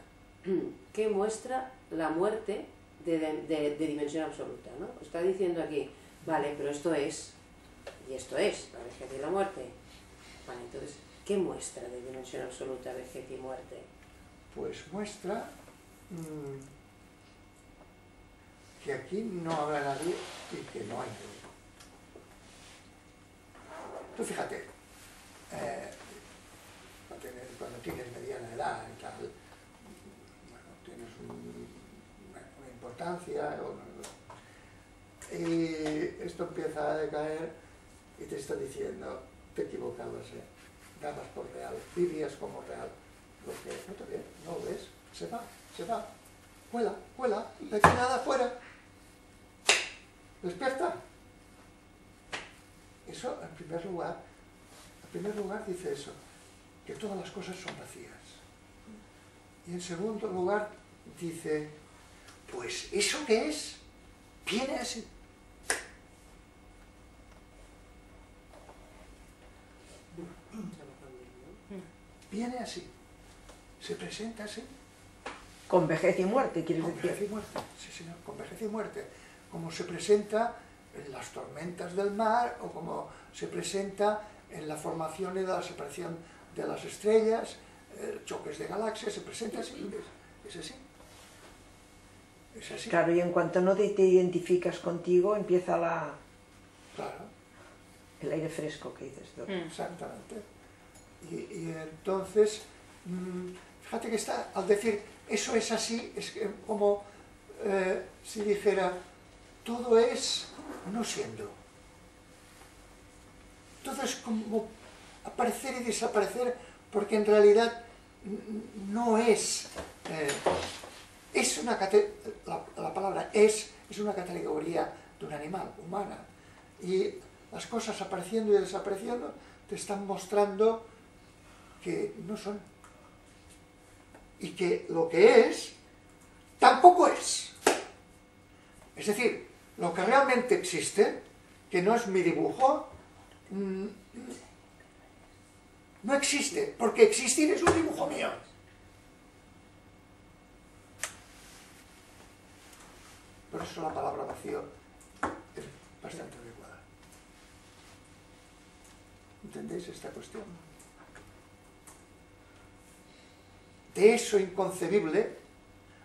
¿Qué muestra la muerte de dimensión absoluta, ¿no? Está diciendo aquí, vale, pero esto es, y esto es, la vejez y la muerte. Vale, entonces, ¿qué muestra de dimensión absoluta, vejez y muerte? Pues muestra que aquí no habrá nadie y que no hay nadie. Tú fíjate, cuando tienes mediana edad y tal, bueno, tienes una importancia, y esto empieza a decaer y te está diciendo, te equivocabas, dabas por real, vivías como real, lo que no te ve, no lo ves, se va, vuela, de aquí nada, fuera, despierta. Eso, en primer lugar dice eso, que todas las cosas son vacías. Y en segundo lugar dice, pues eso que es, viene así. Viene así, se presenta así. Con vejez y muerte, quieres Con decir. vejez y muerte, sí señor, con vejez y muerte. Como se presenta en las tormentas del mar o como se presenta en la formación y la separación de las estrellas, choques de galaxias, se presenta así, es así. Es así. Claro, y en cuanto no te identificas contigo, empieza Claro. el aire fresco que dices tú. Exactamente. Y entonces, fíjate que está, al decir eso es así, es como si dijera, todo es no siendo. Todo es como aparecer y desaparecer, porque en realidad no es. Es una la palabra es una categoría de un animal, humana. Y las cosas apareciendo y desapareciendo te están mostrando que no son. Y que lo que es, tampoco es. Es decir, lo que realmente existe, que no es mi dibujo, no existe, porque existir es un dibujo mío. Por eso la palabra vacío es bastante adecuada. ¿Entendéis esta cuestión? De eso inconcebible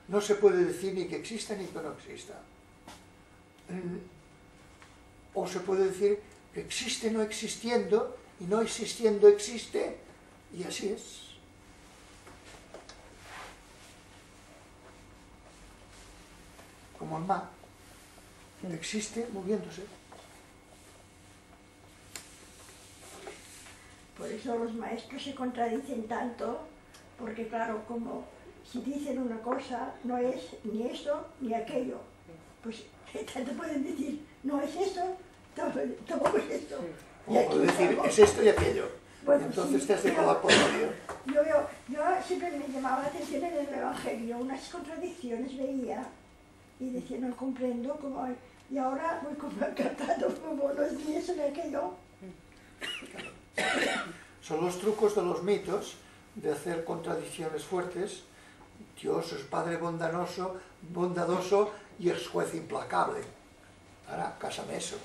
no se puede decir ni que exista ni que no exista. O se puede decir que existe no existiendo y no existiendo existe, y así es. Como el mar, existe moviéndose. Por eso los maestros se contradicen tanto, porque claro, como si dicen una cosa, no es ni esto ni aquello. Pues tanto pueden decir, no es esto, tampoco es esto. O puede decir, es esto y aquello. Bueno, entonces sí, te has de colar por medio. Yo siempre me llamaba la atención en el Evangelio, unas contradicciones veía y decía, no comprendo cómo hay. Y ahora voy cantando como no es ni eso ni aquello. Son los trucos de los mitos de hacer contradicciones fuertes. Dios es Padre bondadoso y es juez implacable. Ahora, cásame eso.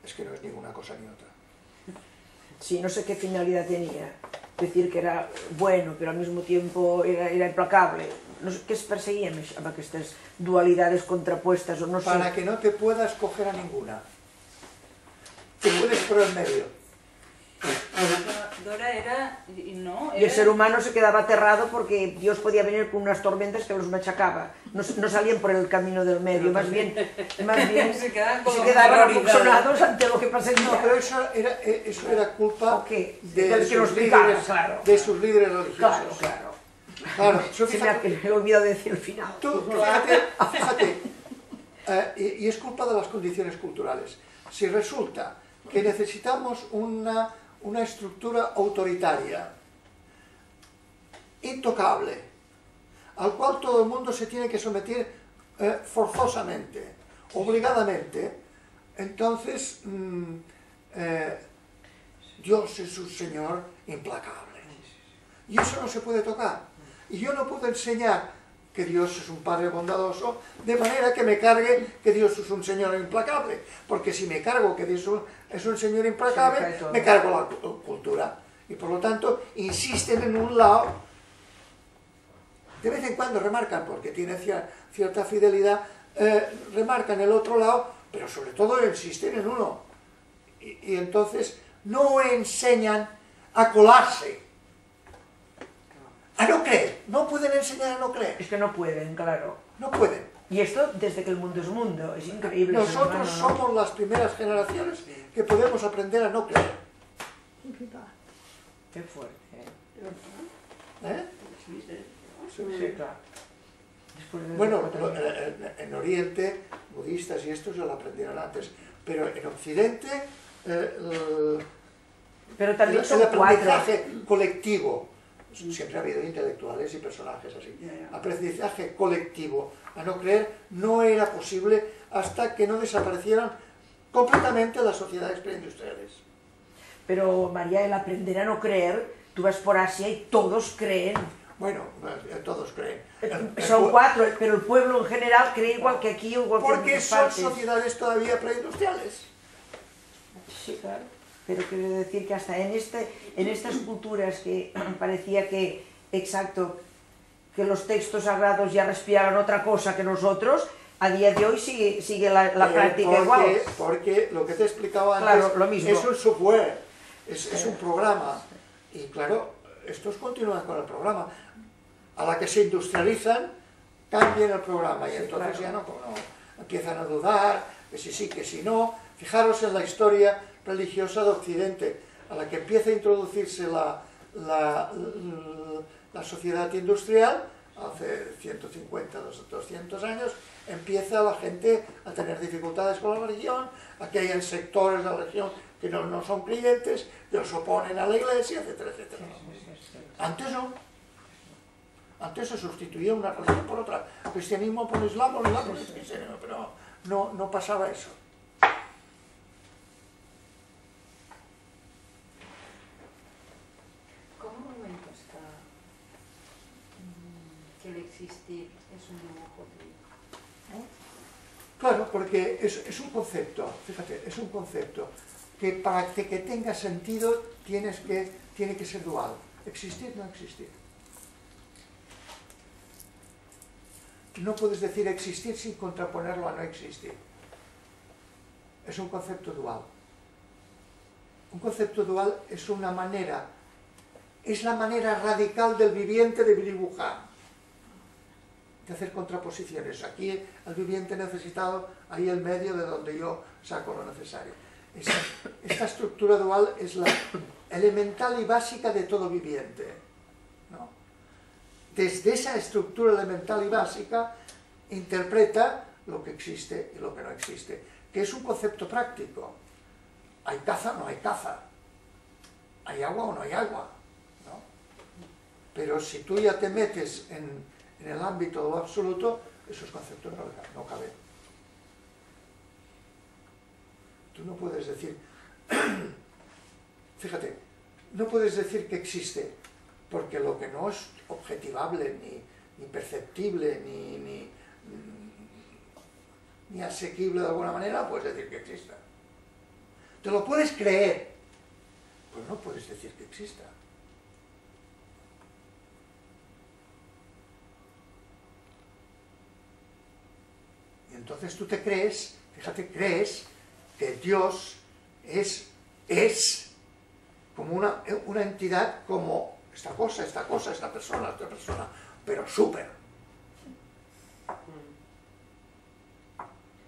Es que no es ni una cosa ni otra. Sí, no sé qué finalidad tenía. Decir que era bueno, pero al mismo tiempo era implacable. No sé, ¿qué es perseguían estas dualidades contrapuestas o no sé? Para que no te puedas coger a ninguna. Te puedes por el medio. Dora era... No, Y el ser humano se quedaba aterrado porque Dios podía venir con unas tormentas que los machacaba. No salían por el camino del medio, más bien se quedaban acolchonados ante lo que pasaría. No, pero eso era culpa de sus líderes religiosos. Claro, Se me ha olvidado decir el final. Tú, fíjate, y es culpa de las condiciones culturales. Si resulta que necesitamos una estructura autoritaria, intocable, al cual todo el mundo se tiene que someter forzosamente, obligadamente, entonces Dios es un Señor implacable. Y eso no se puede tocar. Y yo no puedo enseñar que Dios es un Padre bondadoso, de manera que me cargue que Dios es un Señor implacable. Porque si me cargo que Dios es un Señor implacable, me cargo la cultura. Y por lo tanto, insisten en un lado, de vez en cuando remarcan, porque tiene cierta fidelidad, remarcan el otro lado, pero sobre todo insisten en uno. Y entonces no enseñan a colarse. A no creer, no pueden enseñar a no creer. Es que no pueden, claro. No pueden. Y esto desde que el mundo es mundo, es increíble. Nosotros somos las primeras generaciones que podemos aprender a no creer. Qué fuerte. ¿Eh? Sí, claro. Bueno, en Oriente, budistas y estos ya lo aprendieron antes, pero en Occidente pero también el son aprendizaje colectivo, siempre ha habido intelectuales y personajes así, aprendizaje colectivo a no creer no era posible hasta que no desaparecieran completamente las sociedades preindustriales. Pero María, el aprender a no creer, tú vas por Asia y todos creen. Bueno, todos creen. Son 4, pero el pueblo en general cree igual que aquí o igual que en Porque muchas son partes. sociedades todavía preindustriales. Sí, claro. Pero quiero decir que hasta en estas culturas que parecía que, exacto, que los textos sagrados ya respiraban otra cosa que nosotros, a día de hoy sigue la práctica igual. Porque lo que te he explicado antes, Claro, lo mismo. es un software, es un programa. Y claro, estos continúan con el programa. A la que se industrializan, cambian el programa y entonces ya no empiezan a dudar, que si sí, que si no. Fijaros en la historia religiosa de Occidente, a la que empieza a introducirse la sociedad industrial, hace 150, 200 años, empieza la gente a tener dificultades con la religión, aquí hay sectores de la religión que no son creyentes, que los oponen a la iglesia, etcétera, etcétera. Antes no. Antes se sustituía una religión por otra. Cristianismo por islam, o islam por cristianismo, pero no pasaba eso. ¿Cómo argumentas que el existir es un dibujo de... Claro, porque es un concepto, fíjate, es un concepto que para que tenga sentido tiene que ser dual. Existir, no existir. No puedes decir existir sin contraponerlo a no existir. Es un concepto dual. Un concepto dual es una manera, es la manera radical del viviente de dibujar, de hacer contraposiciones. Aquí el viviente necesitado, ahí el medio de donde yo saco lo necesario. Esta estructura dual es la elemental y básica de todo viviente, ¿no? Desde esa estructura elemental y básica interpreta lo que existe y lo que no existe, que es un concepto práctico. Hay caza o no hay caza, hay agua o no hay agua, ¿no? Pero si tú ya te metes en el ámbito de lo absoluto, esos conceptos no caben. Tú no puedes decir, fíjate, no puedes decir que existe, porque lo que no es objetivable, ni perceptible, ni asequible de alguna manera, puedes decir que exista. Te lo puedes creer, pero no puedes decir que exista. Y entonces tú te crees, fíjate, crees que Dios es como una entidad como esta cosa, esta persona, pero súper.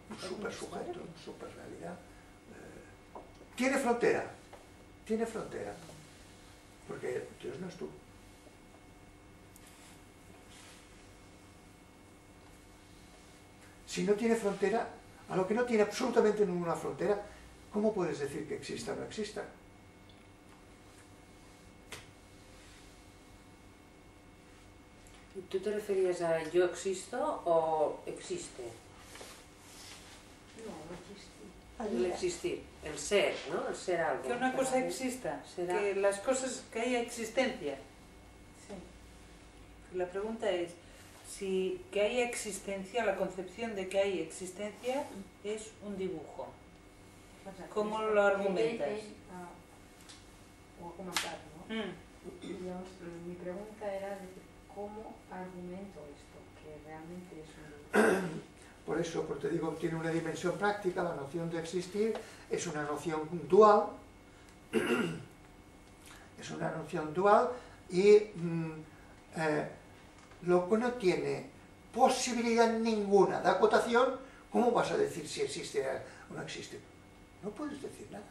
Un súper sujeto, un súper realidad. Tiene frontera, porque Dios no es tú. Si no tiene frontera, a lo que no tiene absolutamente ninguna frontera, ¿cómo puedes decir que exista o no exista? ¿Tú te referías a yo existo o existe? No, no existe. El existir, el ser, ¿no? El ser algo. Que una cosa exista, ¿Será? que las cosas, que haya existencia. Sí. La pregunta es, si que haya existencia, la concepción de que hay existencia es un dibujo. ¿Cómo lo argumentas? O argumentar, ¿no? Digamos, mi pregunta era de cómo argumento esto, que realmente es un dibujo. Por eso, porque te digo, tiene una dimensión práctica, la noción de existir es una noción dual, y lo que no tiene posibilidad ninguna de acotación, ¿cómo vas a decir si existe o no existe? No puedes decir nada.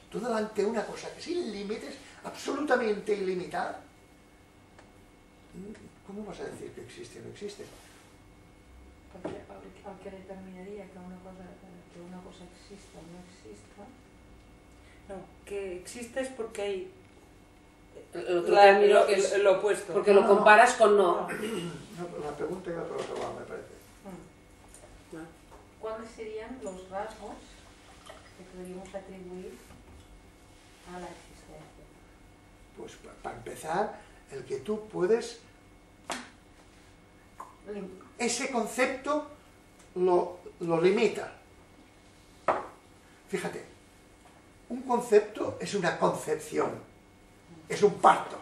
Tú delante de una cosa que sin límites, absolutamente ilimitada, ¿cómo vas a decir que existe o no existe? Porque al que determinaría que una cosa exista o no exista. No, que existe es porque hay lo opuesto. Porque lo comparas con no. La pregunta iba por otro lado, me parece. ¿Cuáles serían los rasgos que podríamos atribuir a la existencia? Pues para empezar, el que tú puedes, ese concepto lo limita. Fíjate, un concepto es una concepción, es un parto.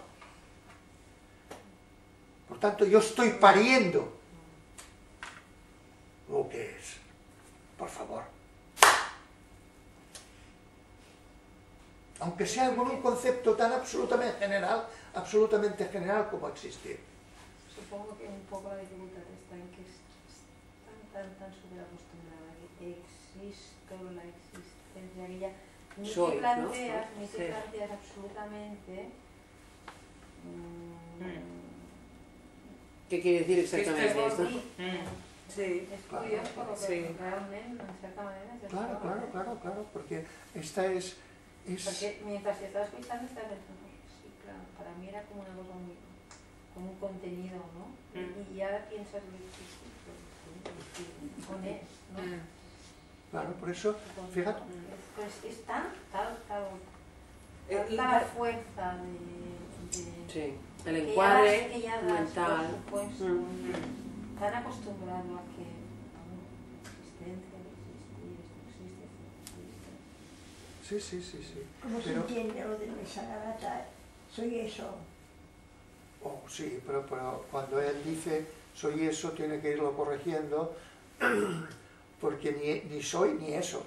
Por tanto, yo estoy pariendo lo que es. Por favor. Aunque sea con un concepto tan absolutamente general como existir. Supongo que un poco la dificultad está en que están tan superacostumbrada que existo, la existencia, que ya ni Soy, te planteas, ¿no? ni te planteas absolutamente ¿Qué quiere decir exactamente esto? Sí. Es curioso porque Sí. realmente, en cierta manera, es Claro, porque esta es... Porque mientras te estás escuchando estás pensando, sí, claro, para mí era como una cosa muy, como un contenido, ¿no? Y ya piensas, con él, ¿no? Claro, por eso, fíjate... Pues es tal la fuerza de Sí, el que encuadre que ya das, mental. por supuesto, tan acostumbrado a que existencia, existir, esto existe, Sí. ¿Cómo se entiende lo de Nisargadatta? Soy eso. Oh, sí, pero cuando él dice soy eso, tiene que irlo corrigiendo, porque ni soy ni eso.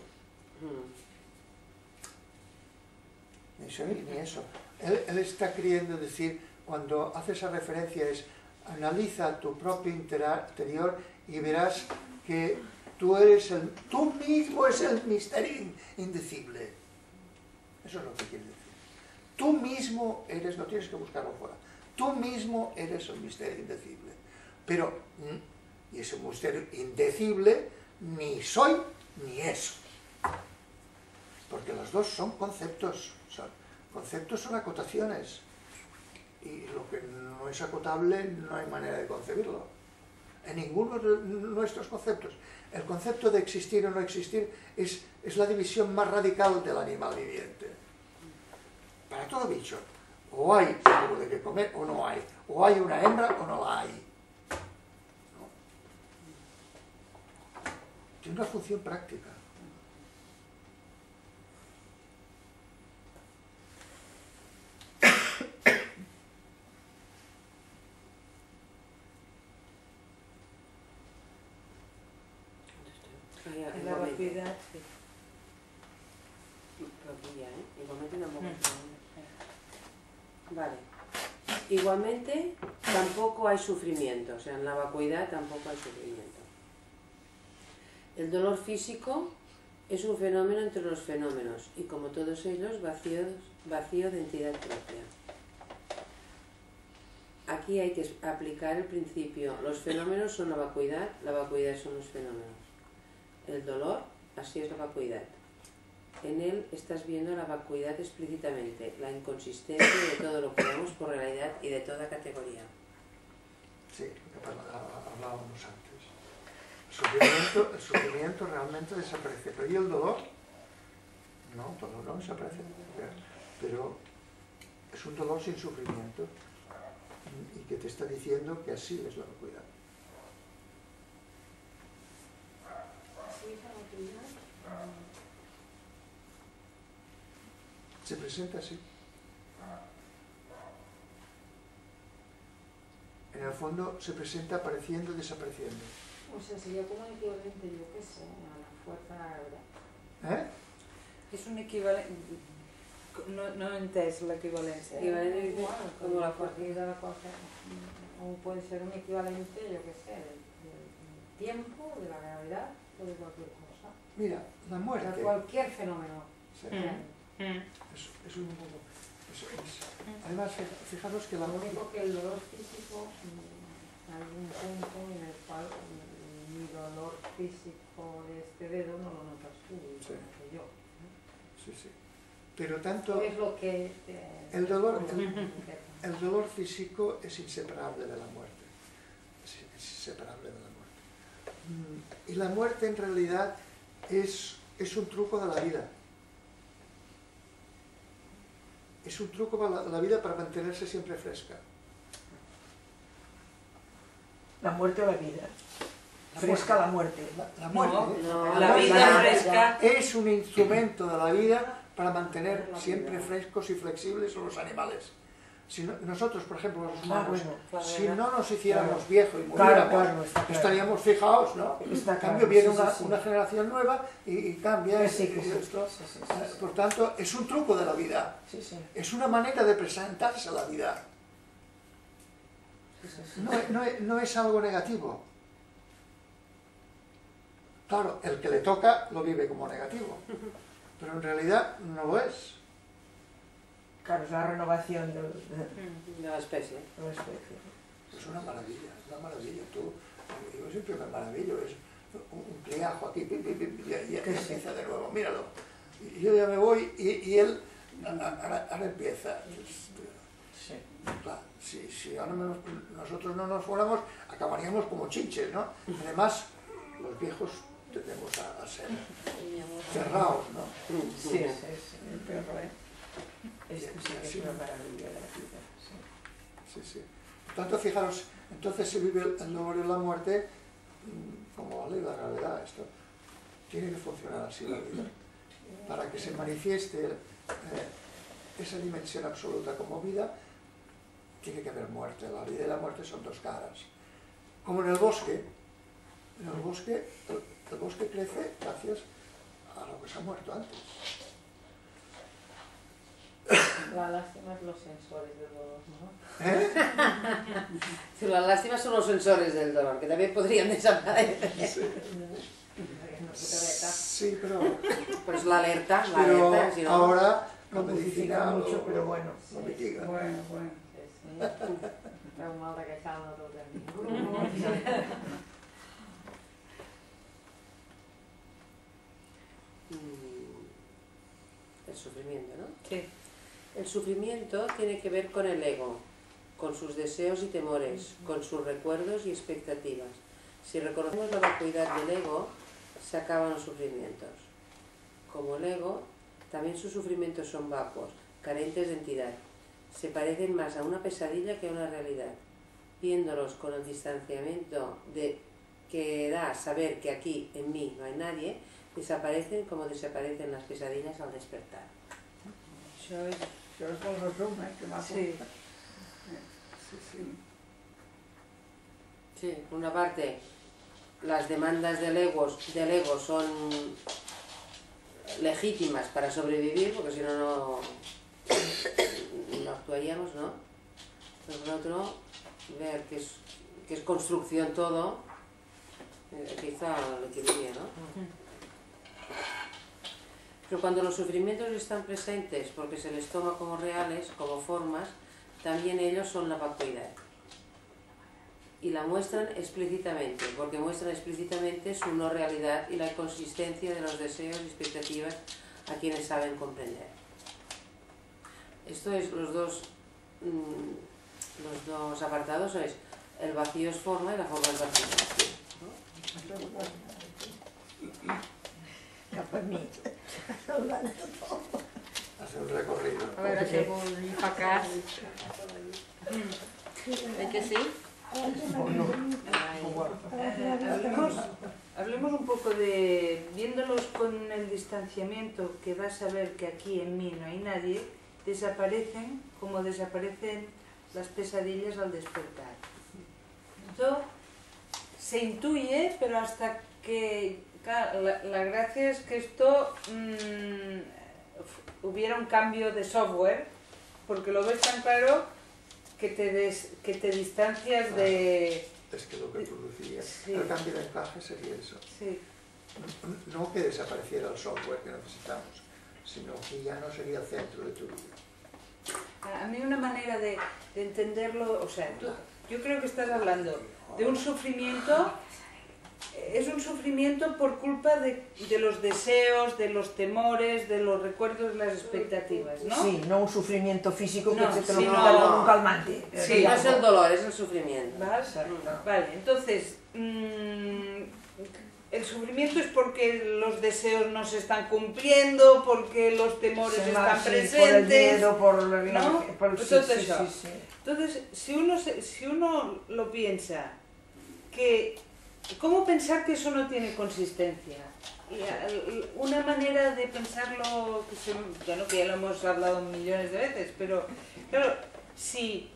Ni soy ni eso. Él está queriendo decir, cuando hace esa referencia, es analiza tu propio interior y verás que tú mismo es el misterio indecible. Eso es lo que quiere decir. Tú mismo eres, no tienes que buscarlo fuera, tú mismo eres el misterio indecible. Pero, y ese misterio indecible, ni soy ni eso. Porque los dos son conceptos. Conceptos son acotaciones. Y lo que no es acotable no hay manera de concebirlo. En ninguno de nuestros conceptos. El concepto de existir o no existir es la división más radical del animal viviente. Para todo bicho, o hay algo de que comer o no hay. O hay una hembra o no la hay. ¿No? Tiene una función práctica. En la vacuidad, sí. Igualmente tampoco. Vale. Igualmente tampoco hay sufrimiento, o sea, en la vacuidad tampoco hay sufrimiento. El dolor físico es un fenómeno entre los fenómenos y como todos ellos vacío de entidad propia. Aquí hay que aplicar el principio, los fenómenos son la vacuidad son los fenómenos. El dolor, así es la vacuidad. En él estás viendo la vacuidad explícitamente, la inconsistencia de todo lo que vemos por realidad y de toda categoría. Sí, lo que hablábamos antes. El sufrimiento realmente desaparece, pero ¿y el dolor? No, el dolor no desaparece, pero es un dolor sin sufrimiento y que te está diciendo que así es la vacuidad. ¿Así es la vacuidad? Se presenta así. En el fondo se presenta apareciendo y desapareciendo. O sea, sería como un equivalente, yo qué sé, a la fuerza de la gravedad. Es un equivalente... No he entès l'equivalència. Equivalente como la fuerza de la cosa. O puede ser un equivalente, yo qué sé, del tiempo, de la gravedad o de cualquier cosa. Mira, la muerte. De cualquier fenómeno. Sí. Además, fijaros que la Lo muerte... único que el dolor físico, hay un punto en el cual mi dolor físico de este dedo no lo notas tú, Sí. que yo. Sí. Pero tanto... Es lo que... El dolor físico es inseparable de la muerte. Es inseparable de la muerte. Y la muerte en realidad es un truco de la vida. Es un truco para la vida para mantenerse siempre fresca. La muerte o la vida. Fresca la muerte. La muerte, No, La vida fresca. es un instrumento de la vida para mantener siempre frescos y flexibles a los animales. Si nosotros, por ejemplo, los humanos, bueno, si no nos hiciéramos viejos y Claro, muriéramos, está claro. estaríamos fijados, ¿no? Está En claro, cambio, viene sí, sí. una generación nueva y cambia Sí, y sí, esto. sí, sí, sí. Por tanto, es un truco de la vida. Sí, sí. Es una manera de presentarse a la vida. No es algo negativo. Claro, el que le toca lo vive como negativo, pero en realidad no lo es. Claro, es la renovación de la especie. la especie. Es una maravilla, es una maravilla. Yo siempre me maravillo, es un criajo aquí, y empieza de nuevo, míralo. Y yo ya me voy y él ahora empieza. Sí. Claro, si ahora nosotros no nos fuéramos, acabaríamos como chinches, ¿no? Además, los viejos tendemos a ser cerrados, ¿no? Sí, el perro, ¿eh? Esto sí que es una maravilla de la vida. Sí. Por tanto, fijaros, entonces se vive el dolor y la muerte como la ley de la gravedad. Esto tiene que funcionar así la vida. Para que se manifieste esa dimensión absoluta como vida, tiene que haber muerte. La vida y la muerte son dos caras. Como en el bosque. En el bosque crece gracias a lo que se ha muerto antes. La lástima es los sensores del dolor, ¿no? Sí, las lástimas son los sensores del dolor, que también podrían desaparecer. Sí, pero Pues la alerta, si no... ahora la Modifica medicina mucho, pero bueno. lo mitiga. Bueno. È un mal che stanno todo el El sufrimiento, ¿no? Sí. El sufrimiento tiene que ver con el ego, con sus deseos y temores, con sus recuerdos y expectativas. Si reconocemos la vacuidad del ego, se acaban los sufrimientos. Como el ego, también sus sufrimientos son vacuos, carentes de entidad. Se parecen más a una pesadilla que a una realidad. Viéndolos con el distanciamiento que da saber que aquí, en mí, no hay nadie, desaparecen como desaparecen las pesadillas al despertar. Això és el resum, que m'ha Sí. Sí, por una parte, las demandas del ego son legítimas para sobrevivir, porque si no actuaríamos, ¿no? Pero por otro, ver que es construcción todo, quizá lo equilibria, ¿no? Pero cuando los sufrimientos están presentes porque se les toma como reales, como formas, también ellos son la vacuidad. Y la muestran explícitamente, porque muestran explícitamente su no realidad y la inconsistencia de los deseos y expectativas a quienes saben comprender. Esto es los dos apartados, es el vacío es forma y la forma es vacío. Cap a mi. Hace un recorrido. A veure si vol dir pa cas. Que sí? Hablemos un poco de, viéndolos con el distanciamiento, que vas a ver que aquí en mí no hay nadie, desaparecen como desaparecen las pesadillas al despertar. Esto se intuye, pero hasta que... La gracia es que esto hubiera un cambio de software, porque lo ves tan claro que te distancias de... Es que lo que producía Sí. el cambio de encaje sería eso. Sí. No que desapareciera el software que necesitamos, sino que ya no sería el centro de tu vida. A mí una manera de entenderlo, o sea, yo creo que estás hablando de un sufrimiento, es un sufrimiento por culpa de los deseos, de los temores, de los recuerdos, de las expectativas, ¿no? Sí, no un sufrimiento físico No, que te lo sino- quita con un calmante. Sí. No es el dolor, es el sufrimiento. Vale, entonces, el sufrimiento es porque los deseos no se están cumpliendo, porque los temores están Sí, presentes. por el miedo, por el... Todo sí, eso. sí. Entonces, si uno lo piensa ¿cómo pensar que eso no tiene consistencia? Y una manera de pensarlo, que ya lo hemos hablado millones de veces, pero claro, si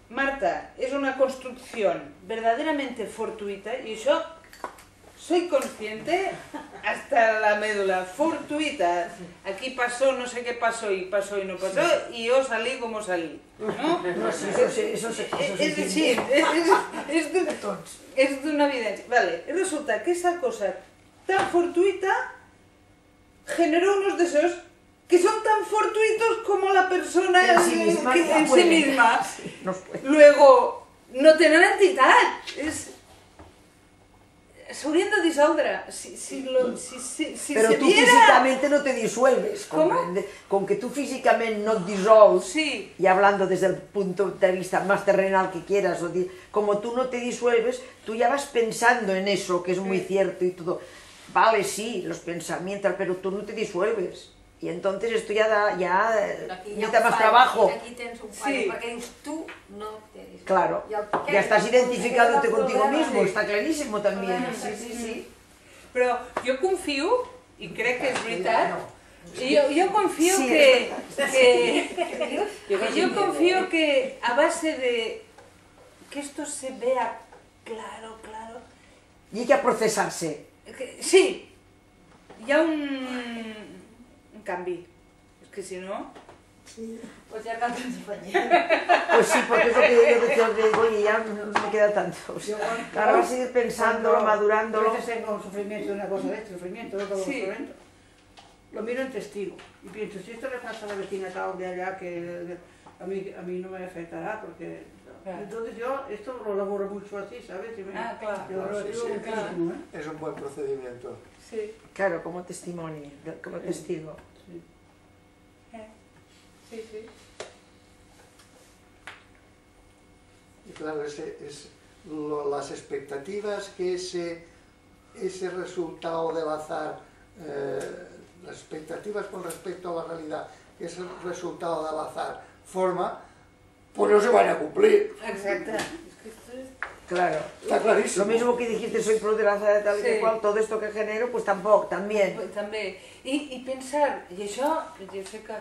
Marta es una construcción verdaderamente fortuita, y yo soy consciente hasta la médula, fortuita, aquí pasó, no sé qué pasó y no pasó, y yo salí como salí, ¿no? No, sí, eso Es decir, és d'una evidència. Vale. Resulta que esa cosa tan fortuita generó unos deseos que son tan fortuitos como la persona en sí misma. Luego, no tenen entitat. S'haurien de dissoldre. Pero tú físicamente no te disuelves. ¿Comprende? Con que tú físicamente no disolves, sí. Y hablando desde el punto de vista más terrenal que quieras, como tú no te disuelves, tú ya vas pensando en eso, que es muy cierto y todo. Vale, sí, los pensamientos, pero tú no te disuelves. Y entonces esto ya necesita más trabajo. Aquí tens un fallo, perquè dius, tu no te disuelves. Claro, ya estás identificándote contigo mismo, está clarísimo también. Sí. Però jo confio, i crec que és veritat, jo confio que a base de que esto se vea claro. Y hay que procesarse. Sí, hi ha un canvi. És que si no... Pues ya canto en español. Pues sí, porque es lo que yo decía, oye, ya no me queda tanto. Ahora vas a seguir pensándolo, madurándolo. A veces tengo un sufrimiento de una cosa de sufrimiento, lo miro en testigo y pienso, si esto le pasa a la vecina tal de allá, que a mí no me afectará, porque... Entonces yo esto lo laboro mucho así, ¿sabes? Claro. Es un buen procedimiento. Sí. Claro, como testimonio, como testigo. Sí. Y claro, las expectativas que ese resultado del azar, las expectativas con respecto a la realidad que ese resultado del azar forma, pues no se van a cumplir. Exacte. Claro. Está clarísimo. Lo mismo que dijiste, soy pro de la azar, tal y cual, todo esto que genero, pues tampoco, también. També. I pensar, i això, jo sé que...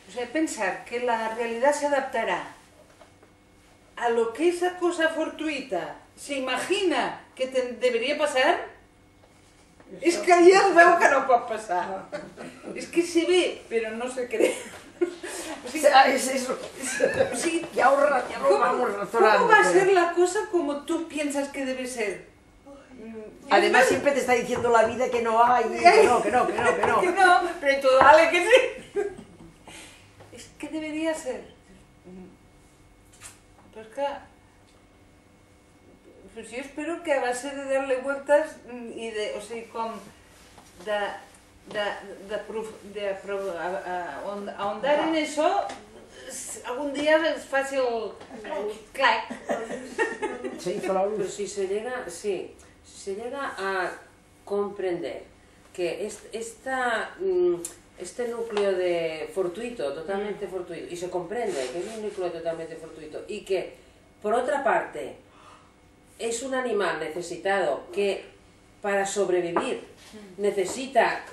O sea, pensar que la realidad se adaptará a lo que esa cosa fortuita se imagina que debería pasar, es que ya veu que no pot passar. Es que se ve, pero no se cree. O sea, es eso. Sí, ya lo vamos razonando. ¿Cómo va a ser la cosa como tú piensas que debe ser? Además siempre te está diciendo la vida que no hay, que no. Que no, pero tú dale que sí. Es que debería ser. Pues que... Pues yo espero que a base de darle vueltas y de... O sea, com ahondar en eso, algún día es fácil... Clac. Se hizo la luz. Pero si se llega a comprender que este núcleo de fortuito, totalmente fortuito, y se comprende que es un núcleo totalmente fortuito, y que, por otra parte, es un animal necesitado que, para sobrevivir, necesita...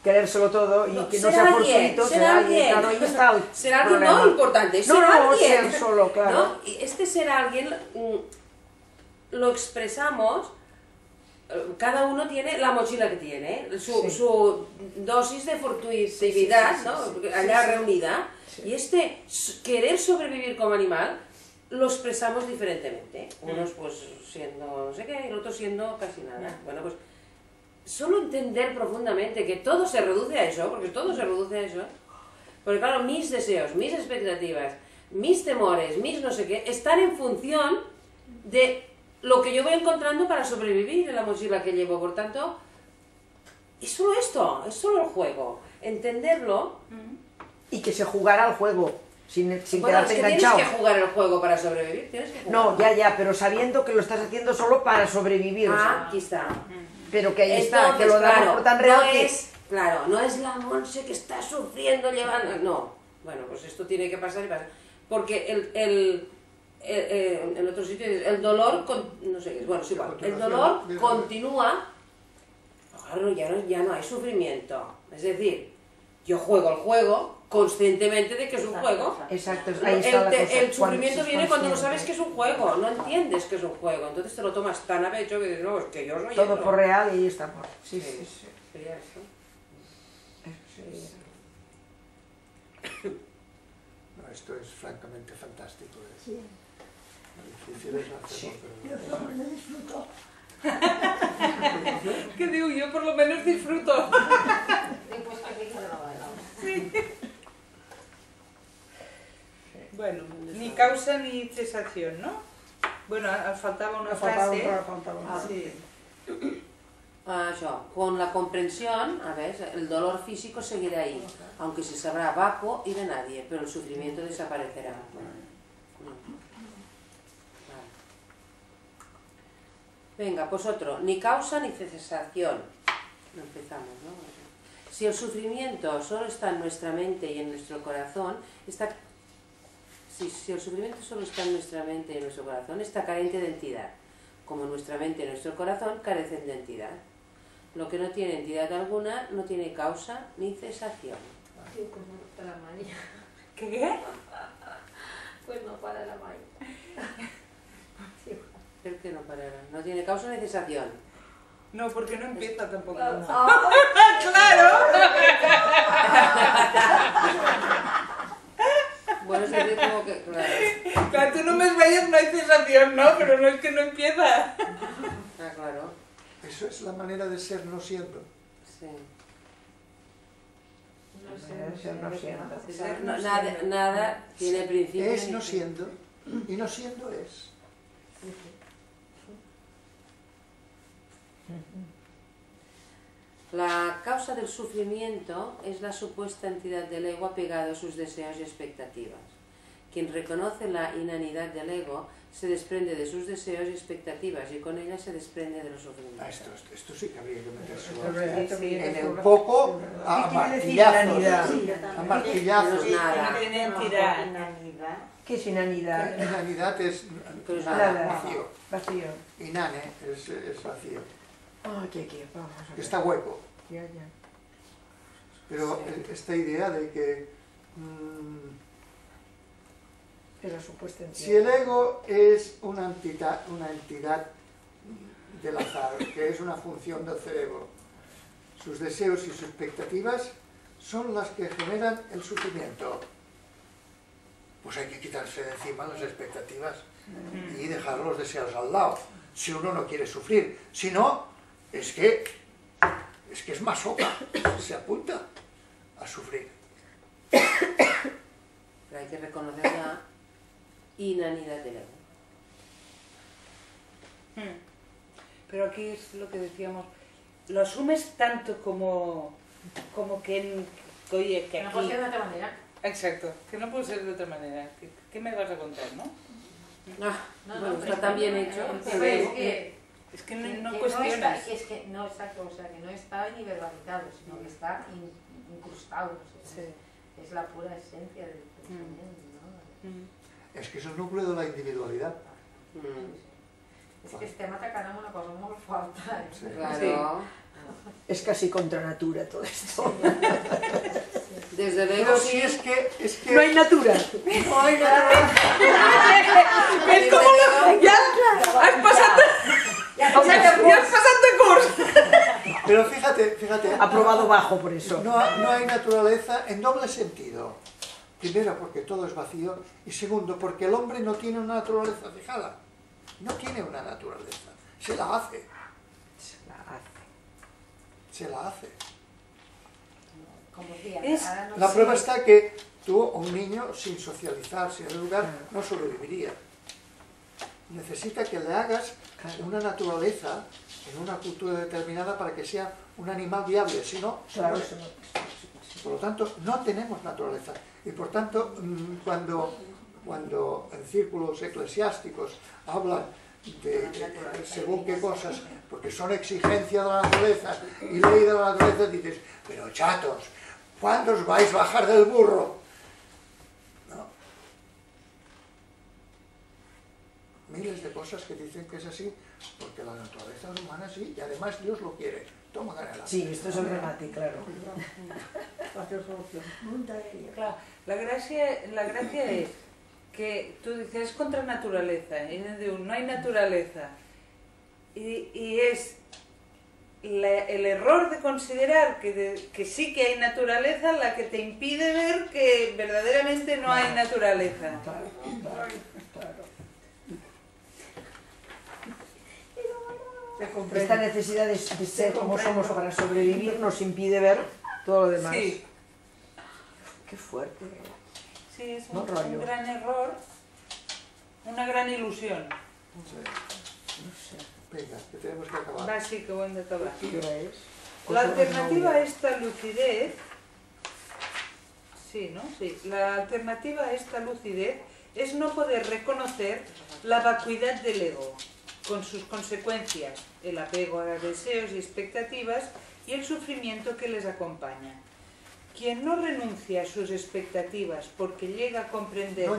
querérselo todo y que no sea fortuito, será alguien, claro, ahí está el será alguien problema. no importante, será alguien. Ser solo, claro. ¿No? Y este ser alguien lo expresamos, cada uno tiene la mochila que tiene, su dosis de fortuitividad, allá reunida, y este querer sobrevivir como animal lo expresamos diferentemente, unos pues siendo no sé qué y el otro siendo casi nada. Bueno, pues solo entender profundamente que todo se reduce a eso, porque todo se reduce a eso, porque claro, mis deseos, mis expectativas, mis temores, mis no sé qué, están en función de lo que yo voy encontrando para sobrevivir en la mochila que llevo. Por tanto, es solo esto, es solo el juego. Entenderlo. Y que se jugara al juego, sin Bueno, quedarte es que enganchado. tienes que jugar el juego para sobrevivir, tienes que jugar. No, ya, pero sabiendo que lo estás haciendo solo para sobrevivir. O sea, Aquí está. pero que ahí Entonces, está, que lo damos por tan real que... Claro, no es la Monse que está sufriendo llevando... No, bueno, pues esto tiene que pasar y pasar. Porque en otro sitio dice, el dolor, no sé qué es, bueno, es igual, el dolor continúa, claro, ya no hay sufrimiento, es decir, yo juego el juego conscientemente de que es un juego. Exacto, ahí está la cosa. El sufrimiento viene cuando no consciente. sabes que es un juego, no entiendes que es un juego, entonces te lo tomas tan a pecho que dices, no, es que yo soy Todo esto. por real y ahí está por... Sí, sí, sí. Sería eso. No, esto es francamente fantástico. Sí. Lo difícil es hacerlo, pero... Yo solo lo disfruto. ¿Qué digo? Yo por lo menos disfruto. Después que te queda la baila. Sí. Bueno, ni causa ni cesación, ¿no? Bueno, faltaba una frase. Sí. Això, con la comprensión, a ver, el dolor físico seguirá ahí, aunque se sabrá vacuo y de nadie, pero el sufrimiento desaparecerá. Venga, pues otro, ni causa ni cesación. Empezamos, ¿no? Si el sufrimiento solo está en nuestra mente y en nuestro corazón, si el sufrimiento solo está en nuestra mente y en nuestro corazón, está carente de entidad, como nuestra mente y nuestro corazón carecen de entidad. Lo que no tiene entidad alguna no tiene causa ni cesación. Sí, pues no para la malla. ¿Qué? Pues no para la malla. ¿Por qué no parará? No tiene causa ni cesación. No, porque no empieza tampoco. Ah, ¡Claro! Bueno, es decir, como que... Claro. Cuando tú no me vayas no hay cesación, ¿no? Pero no es que no empieza. Ah, claro. Eso es la manera de ser no siendo. Sí. no sé. Nada tiene principio. Es ni no fin. siendo, y no siendo es. La causa del sufrimiento es la supuesta entidad del ego apegado a sus deseos y expectativas. Quien reconoce la inanidad del ego se desprende de sus deseos y expectativas y con ella se desprende de los sufrimientos. Esto sí que habría que meterse Sí, en el poco a martillazos. A martillazos. Nada. tiene entidad. Inanidad. ¿Qué es inanidad? Inanidad es Pues Nada. vacío. Vacío. Inane es vacío. Ah, ¿qué? Vamos a ver. Está hueco. Ya. Pero esta idea de que Es la supuesta entidad. si el ego es una entidad del azar, que es una función del cerebro, sus deseos y sus expectativas son las que generan el sufrimiento. Pues hay que quitarse de encima las expectativas y dejar los deseos al lado, si uno no quiere sufrir. Si no, es que es masoca, se apunta a sufrir. Pero hay que reconocer la inanidad del ego. Pero aquí es lo que decíamos, lo asumes tanto como que oye, que No puede ser aquí... de otra manera. Exacto, que no puede ser de otra manera. ¿Qué me vas a contar, no? Bueno, está tan bien hecho. Pero es que Es que no que cuestionas. está, es que no, exacto, o sea, que no está ni verbalizado, sino que está incrustado. O sea, es la pura esencia del pensamiento, ¿no? Es que es el núcleo de la individualidad. És que estem atacant amb una cosa molt forta. Sí. Claro. Es casi contra natura todo esto. Desde Pero luego si es que No hay natura. no hay nada. Es como ya has pasado de curso. Pero fíjate, Aprobado bajo por eso. no hay naturaleza en doble sentido. Primero, porque todo es vacío, y segundo, porque el hombre no tiene una naturaleza fijada. No tiene una naturaleza, se la hace. Se la hace. Com decía, ara no La sé... prueba está que tú, un niño, sin socializarse en el lugar, no sobreviviría. Necesita que le hagas una naturaleza en una cultura determinada para que sea un animal viable, si no, se Claro, muere. Por lo tanto, no tenemos naturaleza. Y por tanto, cuando en círculos eclesiásticos hablan de según qué cosas, porque son exigencia de la naturaleza y ley de la naturaleza, dices, pero chatos, ¿cuándo os vais a bajar del burro? No. miles de cosas que dicen que es así, porque la naturaleza humana sí, y además Dios lo quiere. Toma, gánala. Sí, esto es el remate, claro. Claro, la gracia es que tú dices, es contra naturaleza, y no hay naturaleza. Y es el error de considerar que sí que hay naturaleza la que te impide ver que verdaderamente no hay naturaleza. Claro. Esta necesidad de ser como somos para sobrevivir nos impide ver todo lo demás. Sí. Qué fuerte. Sí, es No un rollo. gran error, una gran ilusión. Sí. Venga, que tenemos que acabar. Va, sí, que buen de acabar. ¿Qué hora es? La alternativa a esta lucidez, sí, ¿no? Sí. La alternativa a esta lucidez es no poder reconocer la vacuidad del ego, con sus consecuencias, el apego a deseos y expectativas y el sufrimiento que les acompaña. Quien no renuncia a sus expectativas porque llega a comprender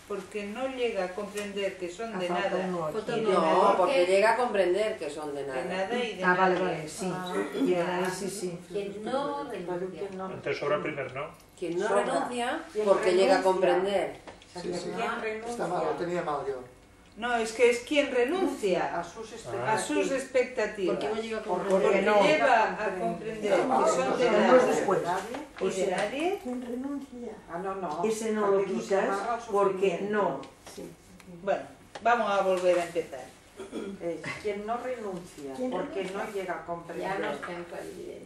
porque no llega a comprender que son de nada, No, porque llega a comprender que son de de nada. nada y de Ah, nadie. vale, sí. Y de nadie, sí. Quien no renuncia. Entonces sobra primer no. Quien no Sobra. renuncia Quien porque llega a renuncia. comprender. O sea, Sí, que sí. quien renuncia Está mal, lo tenía mal yo. No, es que es quien renuncia a sus a sus expectativas. Porque no llega a Porque comprender. no. lleva a comprender que son de No es nada después. y de nadie. Quien renuncia. Ah, no. Ese no lo Porque se amarra al quitas porque sufrimiento. no. Bueno, vamos a volver a empezar. Quien no renuncia, ¿Quién porque renuncia? no llega a comprender. Ya no está en clarividente.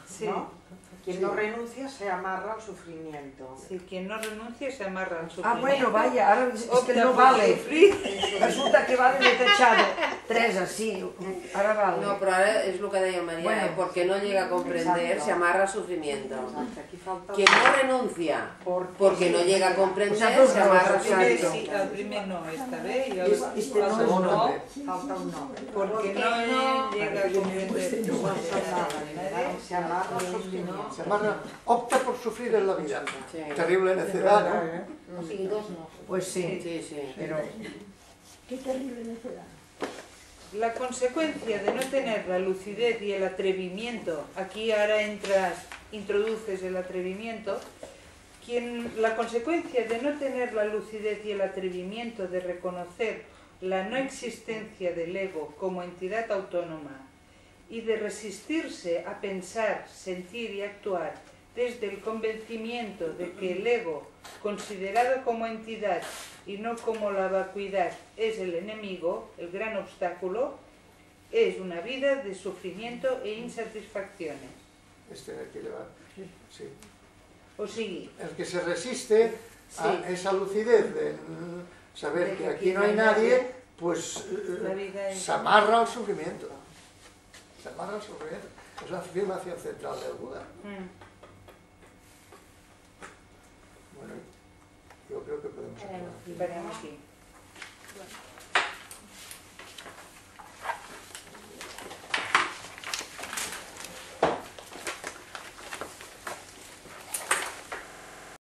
Sí, ¿No? Quien no renuncia se amarra al sufrimiento. sí, quien no renuncia se amarra al Ah, sufrimiento. bueno, vaya, ahora es que Opta no por vale. sufrir. Resulta que vale de techado. 3 así, ahora vale. No, pero ara és el que deia Maria, Bueno. porque no llega a comprender, Exacto. se amarra al sufrimiento. Exacto, aquí falta Quien no renuncia porque no llega a O comprender, sea, dos se amarra al cosas, Primer sufrimiento. sí, al primer no esta vez y al Este no al es segundo no. falta un no. porque no llega a comprender que son de nada y de nadie. Se amarra al sufrimiento. Se amarra, opta por sufrir en la vida. Sí. Terrible necedad, ¿no? Sí, dos no. Pues sí, Sí, sí. pero Qué terrible necedad. La consecuencia de no tener la lucidez y el atrevimiento, aquí ahora introduces el atrevimiento, la consecuencia de no tener la lucidez y el atrevimiento de reconocer la no existencia del ego como entidad autónoma y de resistirse a pensar, sentir y actuar desde el convencimiento de que el ego, considerado como entidad y no como la vacuidad, es el enemigo, el gran obstáculo, es una vida de sufrimiento e insatisfacciones. Es tener que llevar. Sí. O sigui, El que se resiste a Sí. esa lucidez de saber De que que aquí no hay nadie, pues La vida es- se amarra al sufrimiento. Se amarra al sufrimiento. Es la afirmación central del Buda. Bueno, yo creo que podemos acabar. veremos aquí.